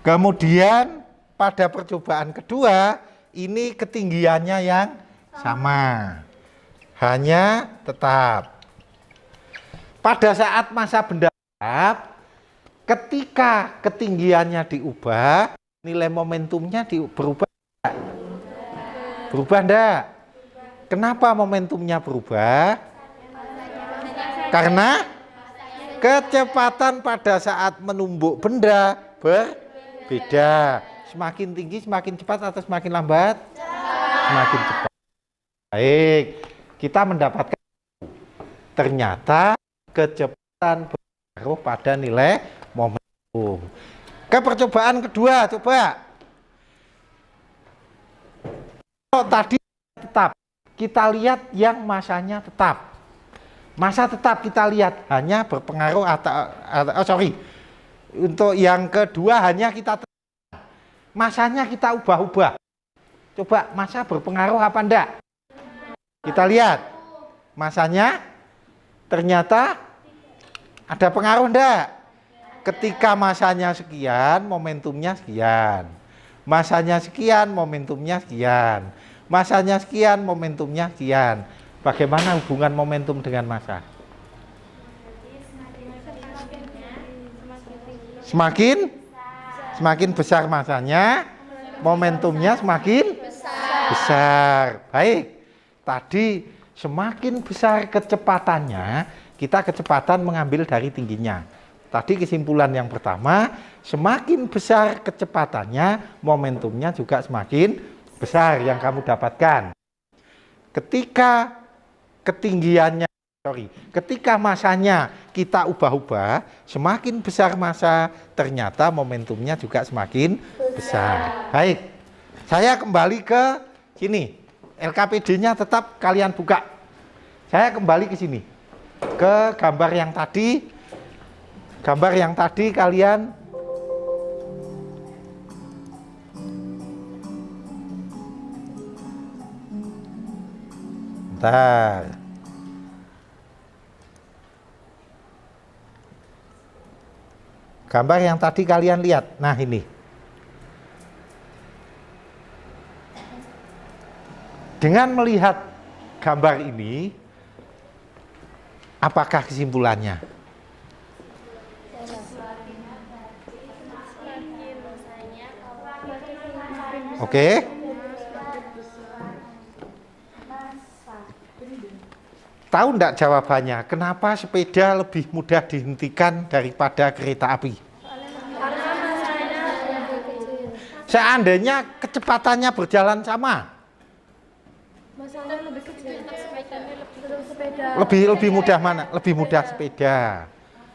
Kemudian pada percobaan kedua, ini ketinggiannya yang sama. Hanya tetap. Pada saat massa benda tetap, ketika ketinggiannya diubah, nilai momentumnya berubah enggak? Berubah enggak? Kenapa momentumnya berubah? Karena Kecepatan pada saat menumbuk benda berbeda. Semakin tinggi semakin cepat atau semakin lambat? Semakin cepat. Baik, kita mendapatkan ternyata kecepatan berpengaruh pada nilai momentum. Ke percobaan kedua, coba. Kalau tadi tetap, kita lihat yang masanya tetap. Masa tetap kita lihat hanya berpengaruh untuk yang kedua hanya kita masanya kita ubah-ubah. Coba masa berpengaruh apa enggak? Kita lihat masanya ternyata ada pengaruh enggak? Ketika masanya sekian, momentumnya sekian. Masanya sekian, momentumnya sekian. Masanya sekian, momentumnya sekian. Bagaimana hubungan momentum dengan massa? Semakin besar massanya, momentumnya semakin besar. Baik. Tadi semakin besar kecepatannya, kita kecepatan mengambil dari tingginya. Tadi kesimpulan yang pertama, semakin besar kecepatannya, momentumnya juga semakin besar yang kamu dapatkan. Ketika masanya kita ubah-ubah, semakin besar massa, ternyata momentumnya juga semakin besar. Baik, saya kembali ke sini. LKPD-nya tetap kalian buka. Saya kembali ke sini, ke gambar yang tadi. Gambar yang tadi kalian bentar. Gambar yang tadi kalian lihat. Nah, ini. Dengan melihat gambar ini, apakah kesimpulannya? Oke. Tahu enggak jawabannya? Kenapa sepeda lebih mudah dihentikan daripada kereta api? Seandainya kecepatannya berjalan sama, lebih mudah mana? Lebih mudah sepeda.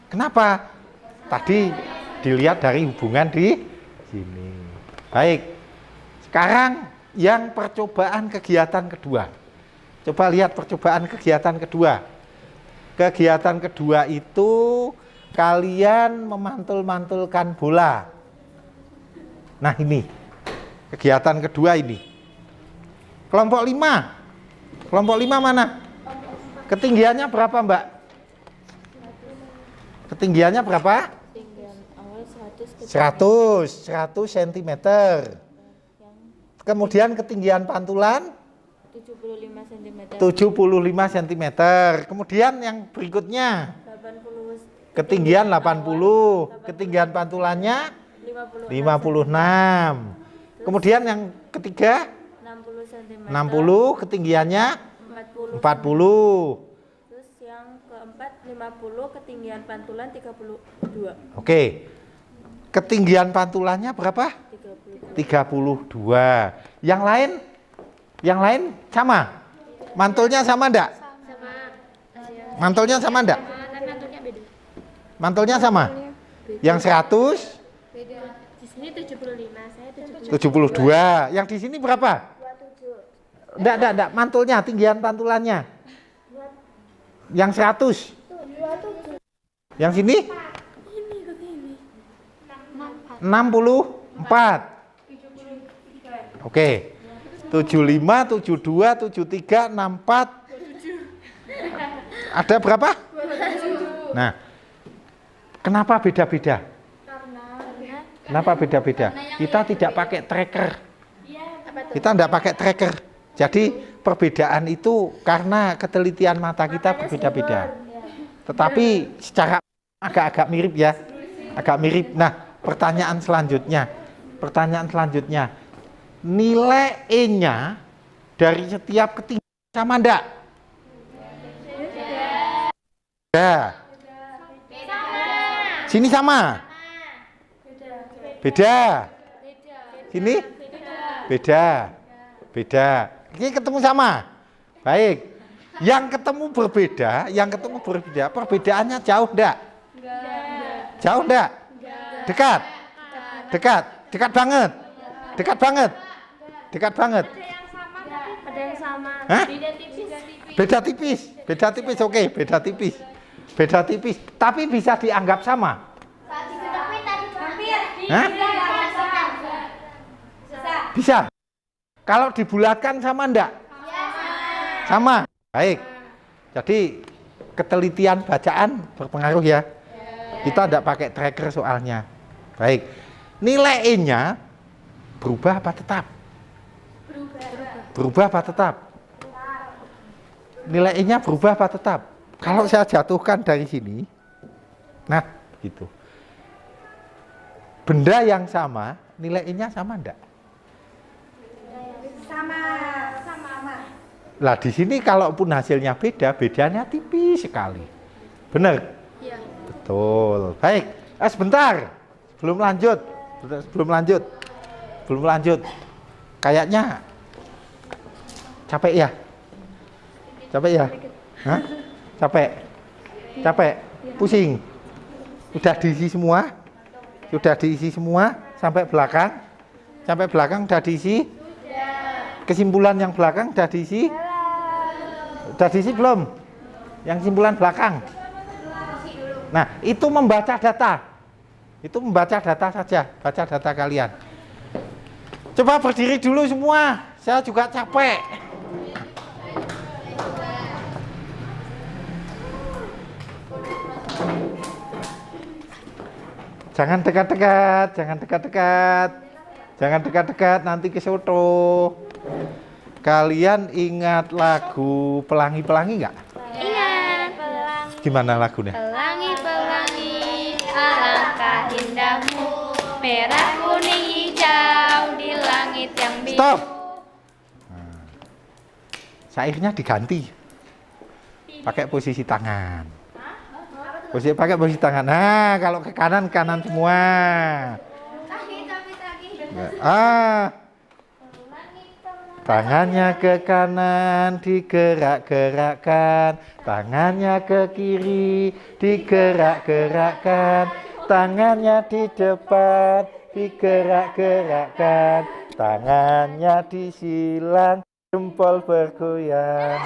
Kenapa? Tadi dilihat dari hubungan di sini. Baik. Sekarang yang percobaan kegiatan kedua. Coba lihat percobaan kegiatan kedua. Kegiatan kedua itu kalian memantul-mantulkan bola. Nah, ini. Kegiatan kedua ini. Kelompok 5. Kelompok 5 mana? Ketinggiannya berapa, Mbak? Ketinggiannya berapa? Ketinggian awal 100 cm. Kemudian ketinggian pantulan 75 cm. 75 cm. Kemudian yang berikutnya 80. ketinggian 80. Ketinggian pantulannya 56. Kemudian yang ketiga 60 cm. 60, ketinggiannya 40. Terus yang keempat 50, ketinggian pantulan 32. Oke. Ketinggian pantulannya berapa? 32. Yang lain sama? Mantulnya sama enggak? Sama. Mantulnya sama enggak? Mantulnya beda. Mantulnya sama? Yang 100? Beda. Di sini 75, saya 72. Yang di sini berapa? 27. Enggak. Mantulnya, tinggian pantulannya. Yang 100? 27. Yang sini? Ini ke sini. 64. Oke. 75, 72, 73, 64. Ada berapa? 27. Nah, kenapa beda-beda? Kenapa beda-beda? Kita tidak pakai tracker. Kita tidak pakai tracker. Jadi perbedaan itu karena ketelitian mata kita berbeda-beda. Tetapi secara agak-agak mirip ya. Agak mirip. Nah, pertanyaan selanjutnya. Nilai E-nya dari setiap ketinggian sama enggak? Beda. Sini sama? Beda. Sini? Beda. Beda. Ini ketemu sama? Baik. Yang ketemu berbeda, perbedaannya jauh enggak? Jauh enggak? Dekat? Dekat? Dekat banget? Dekat banget? Dekat banget? Ada yang sama. Hah? Beda tipis. Beda tipis? Beda tipis, oke. Beda tipis. Beda tipis. Tapi bisa dianggap sama? Hah? Bisa? Kalau dibulatkan sama enggak? Sama. Baik. Jadi ketelitian bacaan berpengaruh ya. Kita enggak pakai tracker soalnya. Baik. Nilai E-nya berubah apa tetap? Berubah apa tetap? Nilai E-nya berubah apa tetap? Kalau saya jatuhkan dari sini, nah gitu. Benda yang sama, nilai E-nya sama enggak? Sama. Lah di sini kalaupun hasilnya beda, bedanya tipis sekali. Benar? Iya. Betul. Baik. Sebentar. Belum lanjut. Kayaknya capek ya? Hah? Capek? Pusing? Udah diisi semua? Sampai belakang udah diisi? Kesimpulan yang belakang udah diisi? Udah diisi belum? Yang kesimpulan belakang? Nah, itu membaca data. Itu membaca data saja, baca data kalian. Coba berdiri dulu semua, saya juga capek. Jangan dekat-dekat, nanti kesoto. Kalian ingat lagu Pelangi-Pelangi nggak? Ingat pelangi. Gimana lagunya? Pelangi, alangkah indahmu, merah, kuning, hijau di langit yang biru. Stop. Nah, syairnya diganti. Pakai posisi tangan. Pakai posisi tangan. Nah, kalau ke kanan semua. Tangannya ke kanan digerak-gerakkan, tangannya ke kiri digerak-gerakkan, tangannya di depan digerak-gerakkan, tangannya disilang, jempol bergoyang.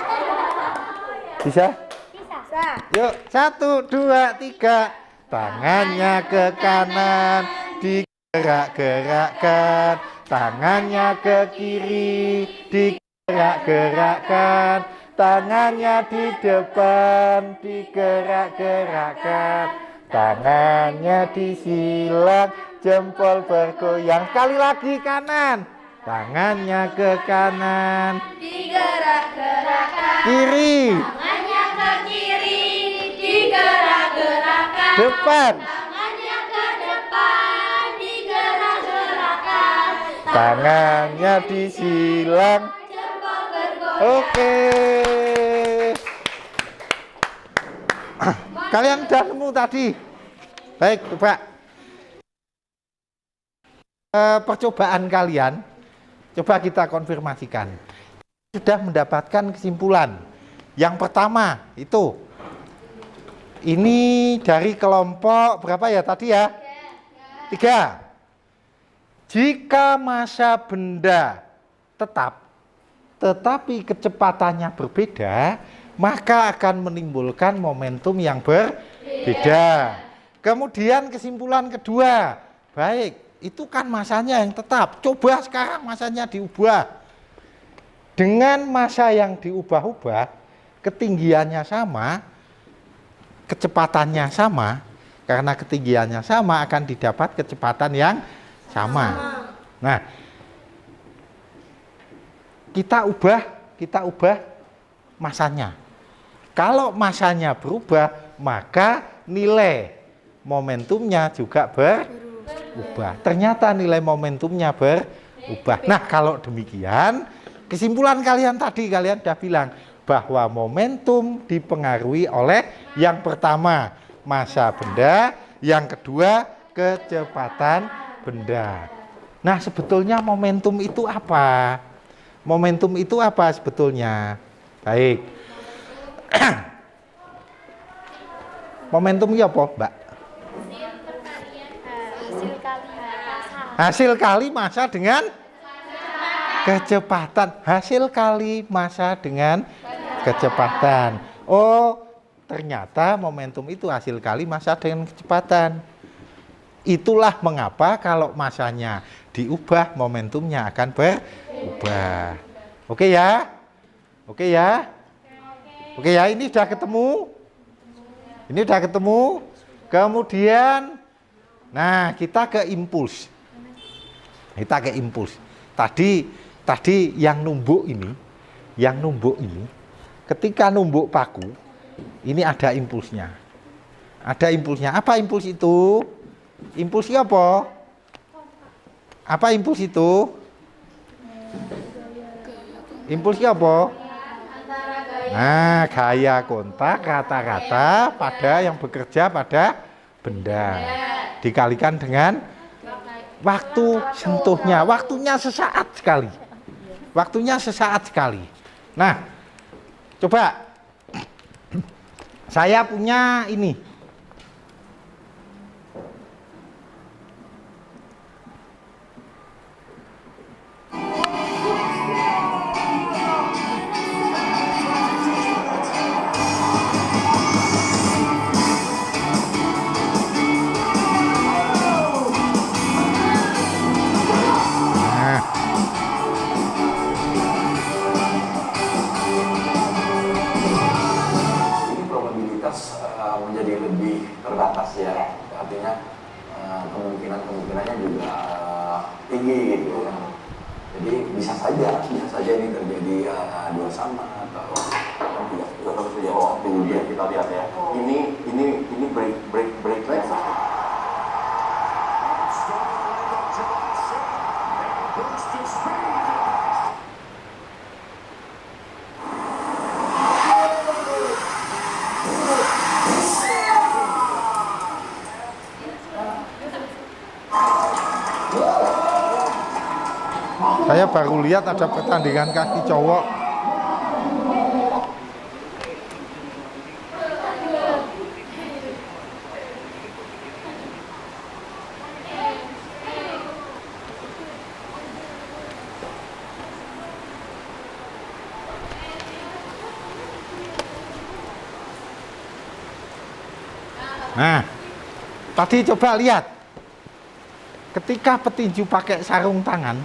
Bisa? Bisa. Yuk, 1, 2, 3. Tangannya ke kanan digerak-gerakkan, tangannya ke kiri digerak-gerakkan, tangannya di depan digerak-gerakkan, tangannya disilang, jempol bergoyang. Sekali lagi kanan, tangannya ke kanan Digerak-gerakkan, kiri tangannya ke kiri, digerak-gerakkan, depan tangannya ke depan, digerak-gerakkan, tangannya disilang. jempol bergoyang. Oke. Kalian udah nemu tadi? Baik, coba. Percobaan kalian, coba kita konfirmasikan. Sudah mendapatkan kesimpulan. Yang pertama itu, ini dari kelompok berapa ya tadi ya? 3. Jika massa benda tetap, tetapi kecepatannya berbeda, maka akan menimbulkan momentum yang berbeda. Kemudian kesimpulan kedua, baik, itu kan massanya yang tetap. Coba sekarang massanya diubah. Dengan massa yang diubah-ubah, ketinggiannya sama, kecepatannya sama, karena ketinggiannya sama akan didapat kecepatan yang sama. Nah, kita ubah massanya. Kalau massanya berubah, maka nilai momentumnya juga berubah. Ternyata nilai momentumnya berubah. Nah, kalau demikian, kesimpulan kalian tadi, kalian sudah bilang bahwa momentum dipengaruhi oleh yang pertama, massa benda, yang kedua kecepatan benda. Nah, sebetulnya momentum itu apa? Momentum itu apa sebetulnya? Baik. Momentum itu apa, Mbak? Hasil kali massa dengan kecepatan. Hasil kali massa dengan kecepatan. Oh, ternyata momentum itu hasil kali massa dengan kecepatan. Itulah mengapa kalau massanya diubah, momentumnya akan berubah. Oke ya? Oke ya? Oke ya, ini sudah ketemu? Ini sudah ketemu? Kemudian, nah kita ke impuls. Kita ke impuls. Tadi yang numbuk ini, ketika numbuk paku, ini ada impulsnya. Ada impulsnya. Apa impuls itu? Impulsnya apa? Apa impuls itu? Impulsnya apa? Nah, gaya kontak rata-rata pada yang bekerja pada benda. Dikalikan dengan waktu sentuhnya. Waktunya sesaat sekali. Waktunya sesaat sekali. Nah, coba. Saya punya ini. Menjadi lebih terbatas ya, artinya kemungkinannya juga tinggi gitu ya. Jadi bisa saja ini terjadi dua sama atau tidak saja waktu dia kita lihat ya. Ini break Saya baru lihat ada pertandingan kaki cowok. Nah, tadi coba lihat. Ketika petinju pakai sarung tangan,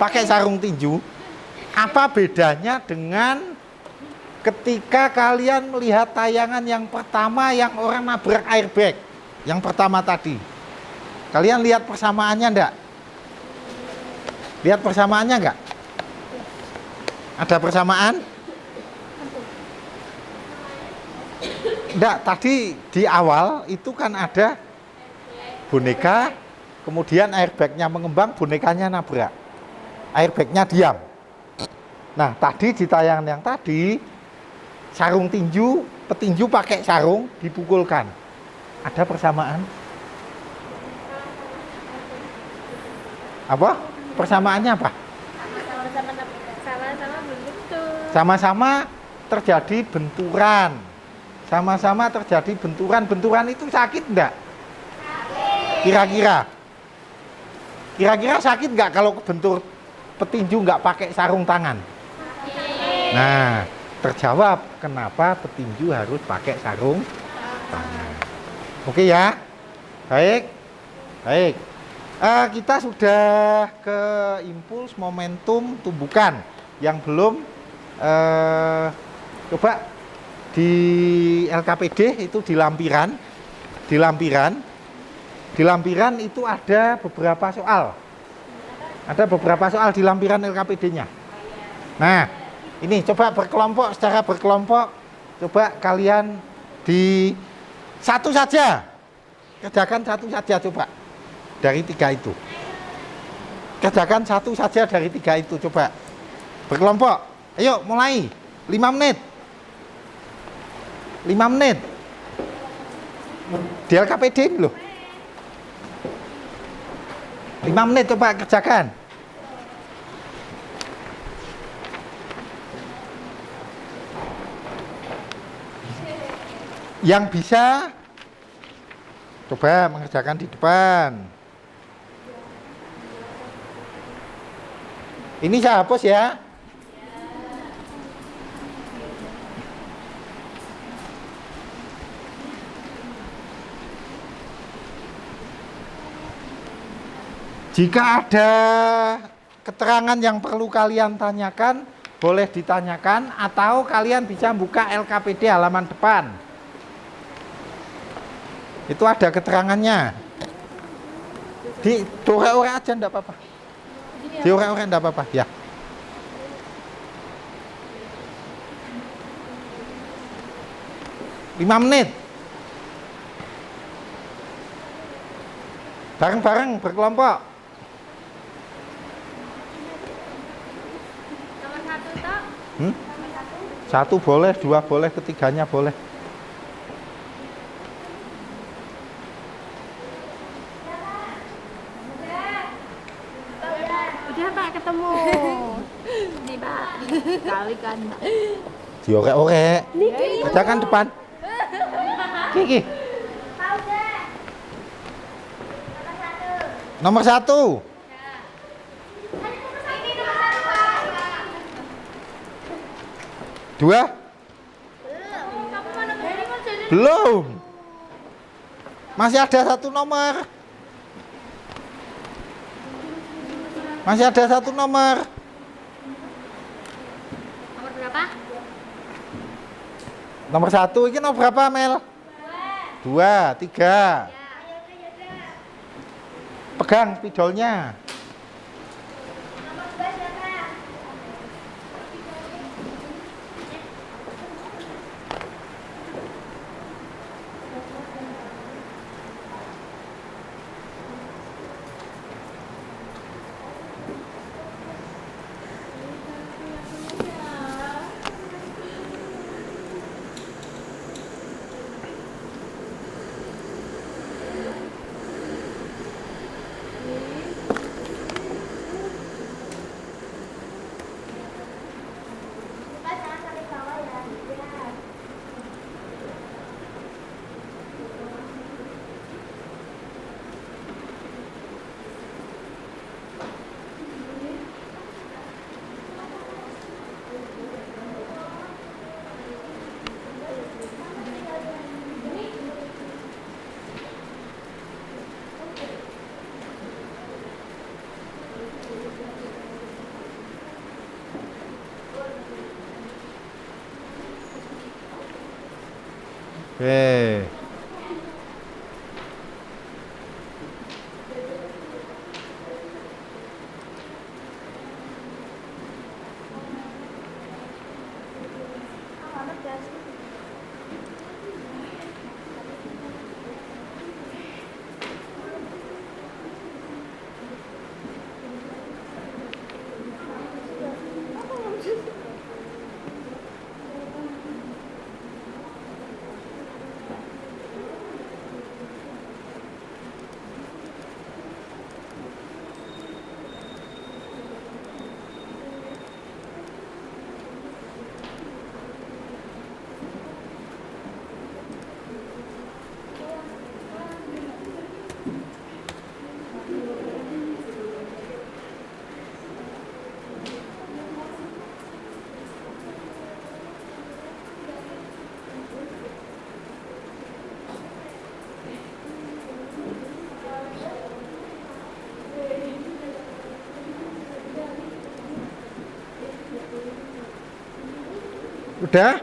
pakai sarung tinju, apa bedanya dengan ketika kalian melihat tayangan yang pertama yang orang nabrak airbag, yang pertama tadi? Kalian lihat persamaannya enggak? Lihat persamaannya enggak? Ada persamaan? Enggak, tadi di awal itu kan ada boneka, kemudian airbagnya mengembang, bonekanya nabrak, airbagnya diam. Nah, tadi di tayangan yang tadi, sarung tinju, petinju pakai sarung, dipukulkan. Ada persamaan? Apa? Persamaannya apa? Sama-sama terjadi benturan. Sama-sama terjadi benturan. Benturan itu sakit enggak? Kira-kira sakit nggak kalau kebentur petinju nggak pakai sarung tangan? Nah, terjawab kenapa petinju harus pakai sarung tangan. Oke ya, baik. Kita sudah ke impuls, momentum, tumbukan. Yang belum, coba di LKPD itu di lampiran. Di lampiran itu ada beberapa soal. Ada beberapa soal di lampiran LKPD-nya. Nah, ini coba berkelompok, secara berkelompok. Coba kalian di satu saja. Kerjakan satu saja coba. Dari 3 itu. Kerjakan satu saja dari 3 itu coba. Berkelompok. Ayo mulai. 5 menit. 5 menit. Di LKPD ini loh. 5 menit coba kerjakan. Yang bisa coba mengerjakan di depan. Ini saya hapus ya. Jika ada keterangan yang perlu kalian tanyakan, boleh ditanyakan atau kalian bisa buka LKPD halaman depan. Itu ada keterangannya. Diorek-orek aja enggak apa-apa. Diorek-orek enggak apa-apa, ya. Lima menit. Bareng-bareng berkelompok. Nomor 1 toh? Satu boleh, dua boleh, ketiganya boleh. Udah Pak ketemu. Nih Pak, kali kan. Diorek-orek. Kerjakan depan. Kiki. Nomor 1. Dua. Belum. Masih ada satu nomor. Masih ada satu nomor. Nomor berapa? Nomor 1 ini nomor berapa, Mel? 2, 3. Pegang spidolnya. Oke. Udah?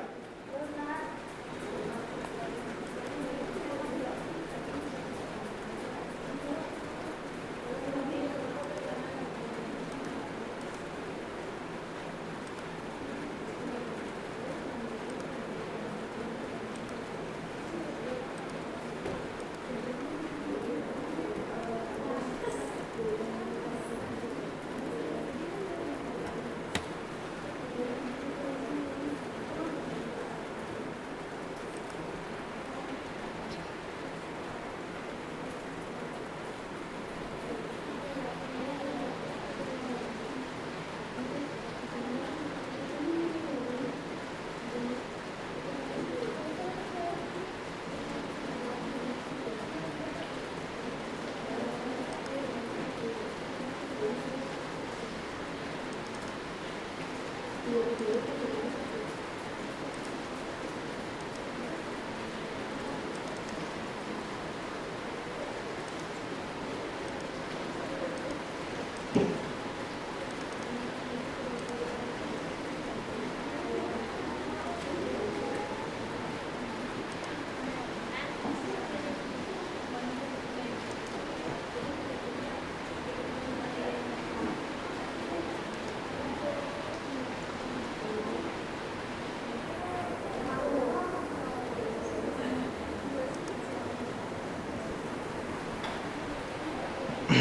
Coba.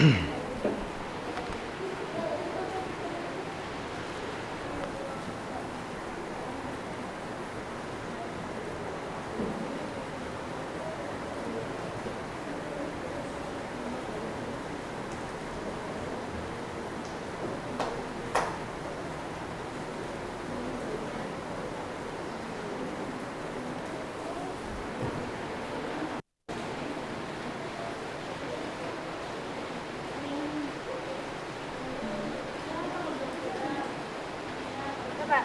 Coba.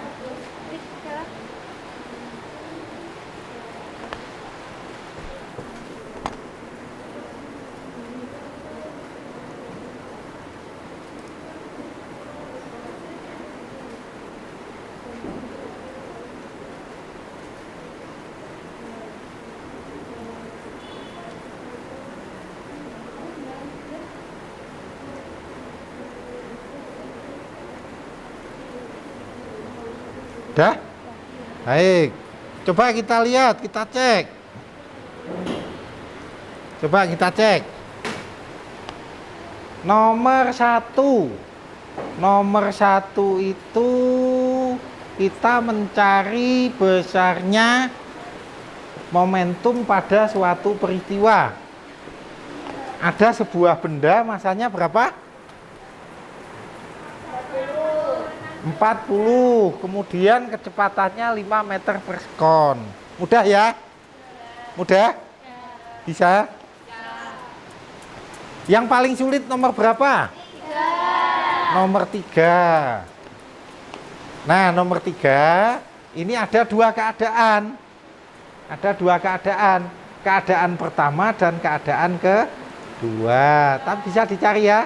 Dah? Baik. Coba kita lihat, kita cek. Coba kita cek. Nomor 1. Nomor 1 itu kita mencari besarnya momentum pada suatu peristiwa. Ada sebuah benda, masanya berapa? 40, kemudian kecepatannya 5 meter per sekon. Mudah ya? Mudah? Bisa? Yang paling sulit nomor berapa? Nomor 3. Nah, nomor 3 ini ada 2 keadaan. Ada 2 keadaan. Keadaan pertama dan keadaan kedua. Tapi bisa dicari ya.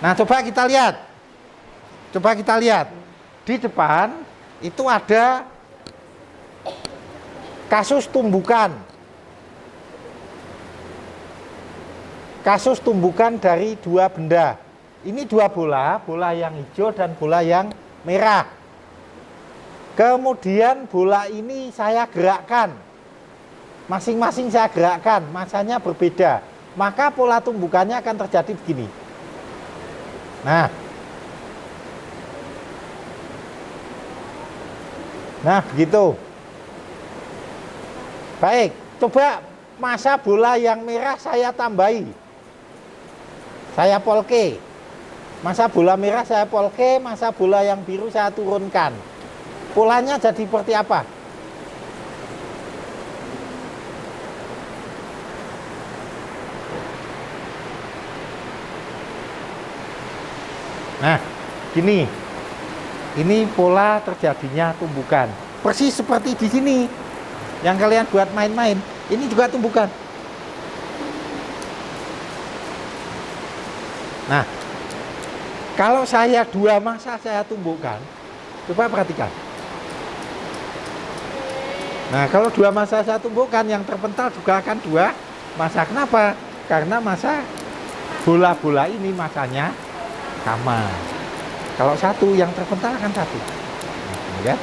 Nah, coba kita lihat. Coba kita lihat. Di depan itu ada kasus tumbukan. Kasus tumbukan dari 2 benda. Ini 2 bola, bola yang hijau dan bola yang merah. Kemudian bola ini saya gerakkan. Masing-masing saya gerakkan, masanya berbeda. Maka pola tumbukannya akan terjadi begini. Nah, begitu. Baik, coba masa bola yang merah saya tambahi. Saya polke. Masa bola merah saya polke, masa bola yang biru saya turunkan. Polanya jadi seperti apa? Nah, gini. Ini pola terjadinya tumbukan. Persis seperti di sini. Yang kalian buat main-main. Ini juga tumbukan. Nah, kalau saya 2 masa saya tumbuhkan, coba perhatikan. Nah, kalau 2 masa saya tumbuhkan, yang terpental juga akan 2 masa. Kenapa? Karena masa bola-bola ini masanya sama. Kalau 1 yang terpental akan 1. Ya.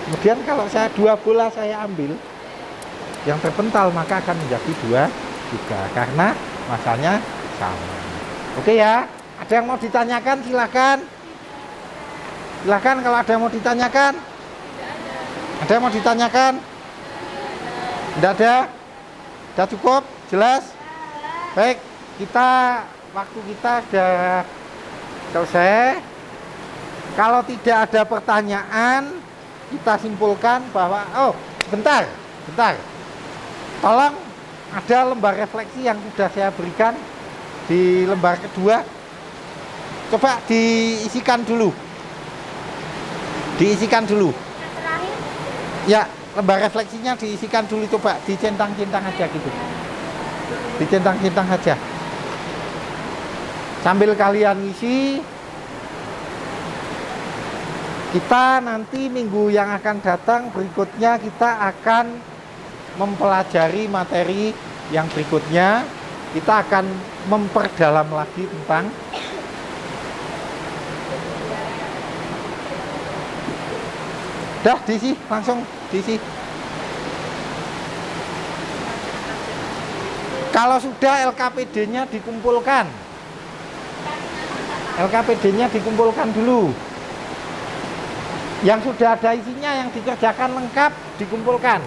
Kemudian kalau saya 2 bola saya ambil, yang terpental maka akan menjadi 2 juga karena masanya sama. Oke ya, ada yang mau ditanyakan silakan. Silakan kalau ada yang mau ditanyakan. Ada yang mau ditanyakan? Tidak ada? Sudah cukup? Jelas? Baik, waktu kita sudah selesai. Kalau tidak ada pertanyaan, kita simpulkan bahwa, bentar. Tolong ada lembar refleksi yang sudah saya berikan di lembar kedua. Coba diisikan dulu. Ya, lembar refleksinya diisikan dulu, coba dicentang-centang aja gitu. Dicentang-centang aja. Sambil kalian isi, kita nanti minggu yang akan datang berikutnya kita akan mempelajari materi yang berikutnya. Kita akan memperdalam lagi tentang diisi, langsung diisi. Kalau sudah LKPD-nya dikumpulkan. LKPD-nya dikumpulkan dulu. Yang sudah ada isinya, yang dikerjakan lengkap, dikumpulkan.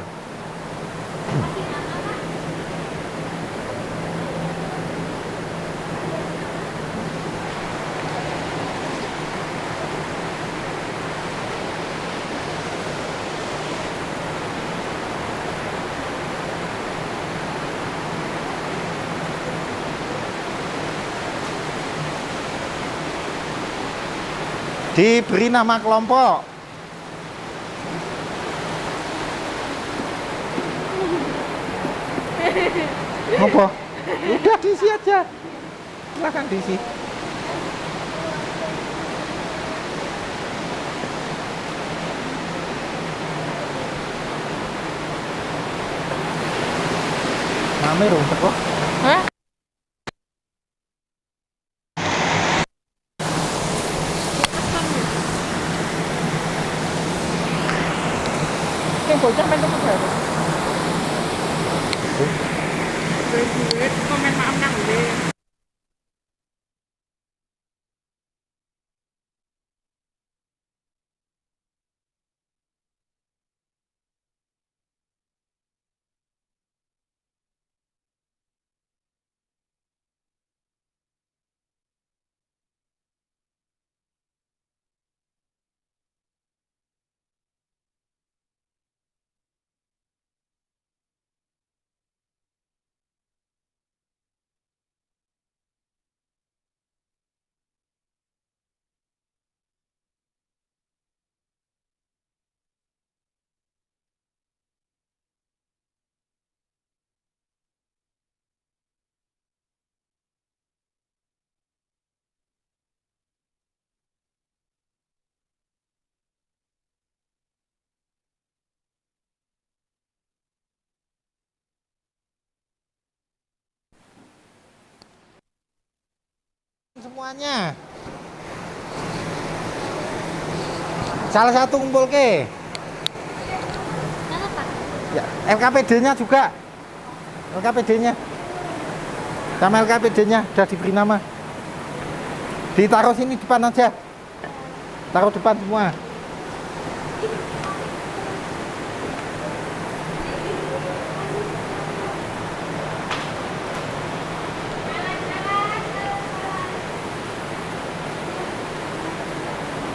Diberi nama kelompok. Apa? Udah diisi aja. Silahkan diisi. Name rung teko. Hah? Yang bocah main tuh baru. Duit, komen maaf nang deh. Semuanya. Salah satu kumpul ke. Ya, LKPD-nya juga. LKPD-nya. Sama LKPD-nya udah diberi nama. Ditaruh sini depan aja. Taruh depan semua.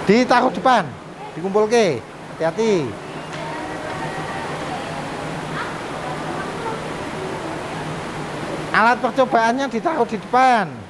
Ditaruh depan, dikumpul ke, hati-hati. Alat percobaannya ditaruh di depan.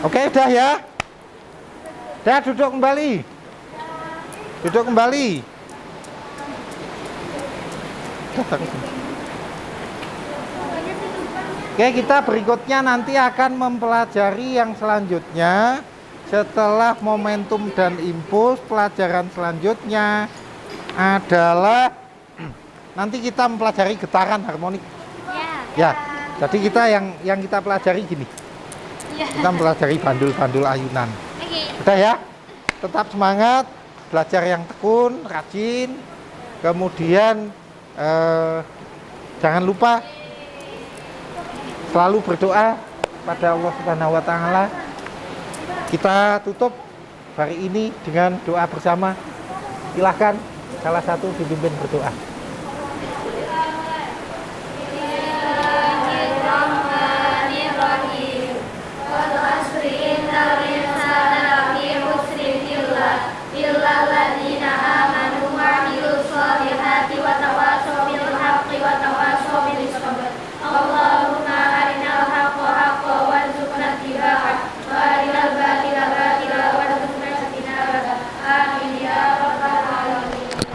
Oke, udah ya. Udah, duduk kembali. Duduk kembali. Oke, kita berikutnya nanti akan mempelajari yang selanjutnya. Setelah momentum dan impuls, pelajaran selanjutnya adalah nanti kita mempelajari getaran harmonik. Ya, jadi kita yang kita pelajari gini. Kita mempelajari bandul-bandul ayunan. Udah ya, tetap semangat, belajar yang tekun, rajin. Kemudian jangan lupa selalu berdoa pada Allah Subhanahu wa Ta'ala. Kita tutup hari ini dengan doa bersama. Silahkan salah satu dipimpin berdoa.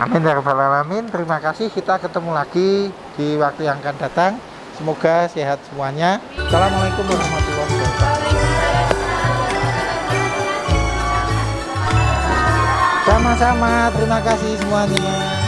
Amin ya rabbal alamin. Terima kasih, kita ketemu lagi di waktu yang akan datang. Semoga sehat semuanya. Assalamualaikum warahmatullahi wabarakatuh. Sama-sama, terima kasih semuanya.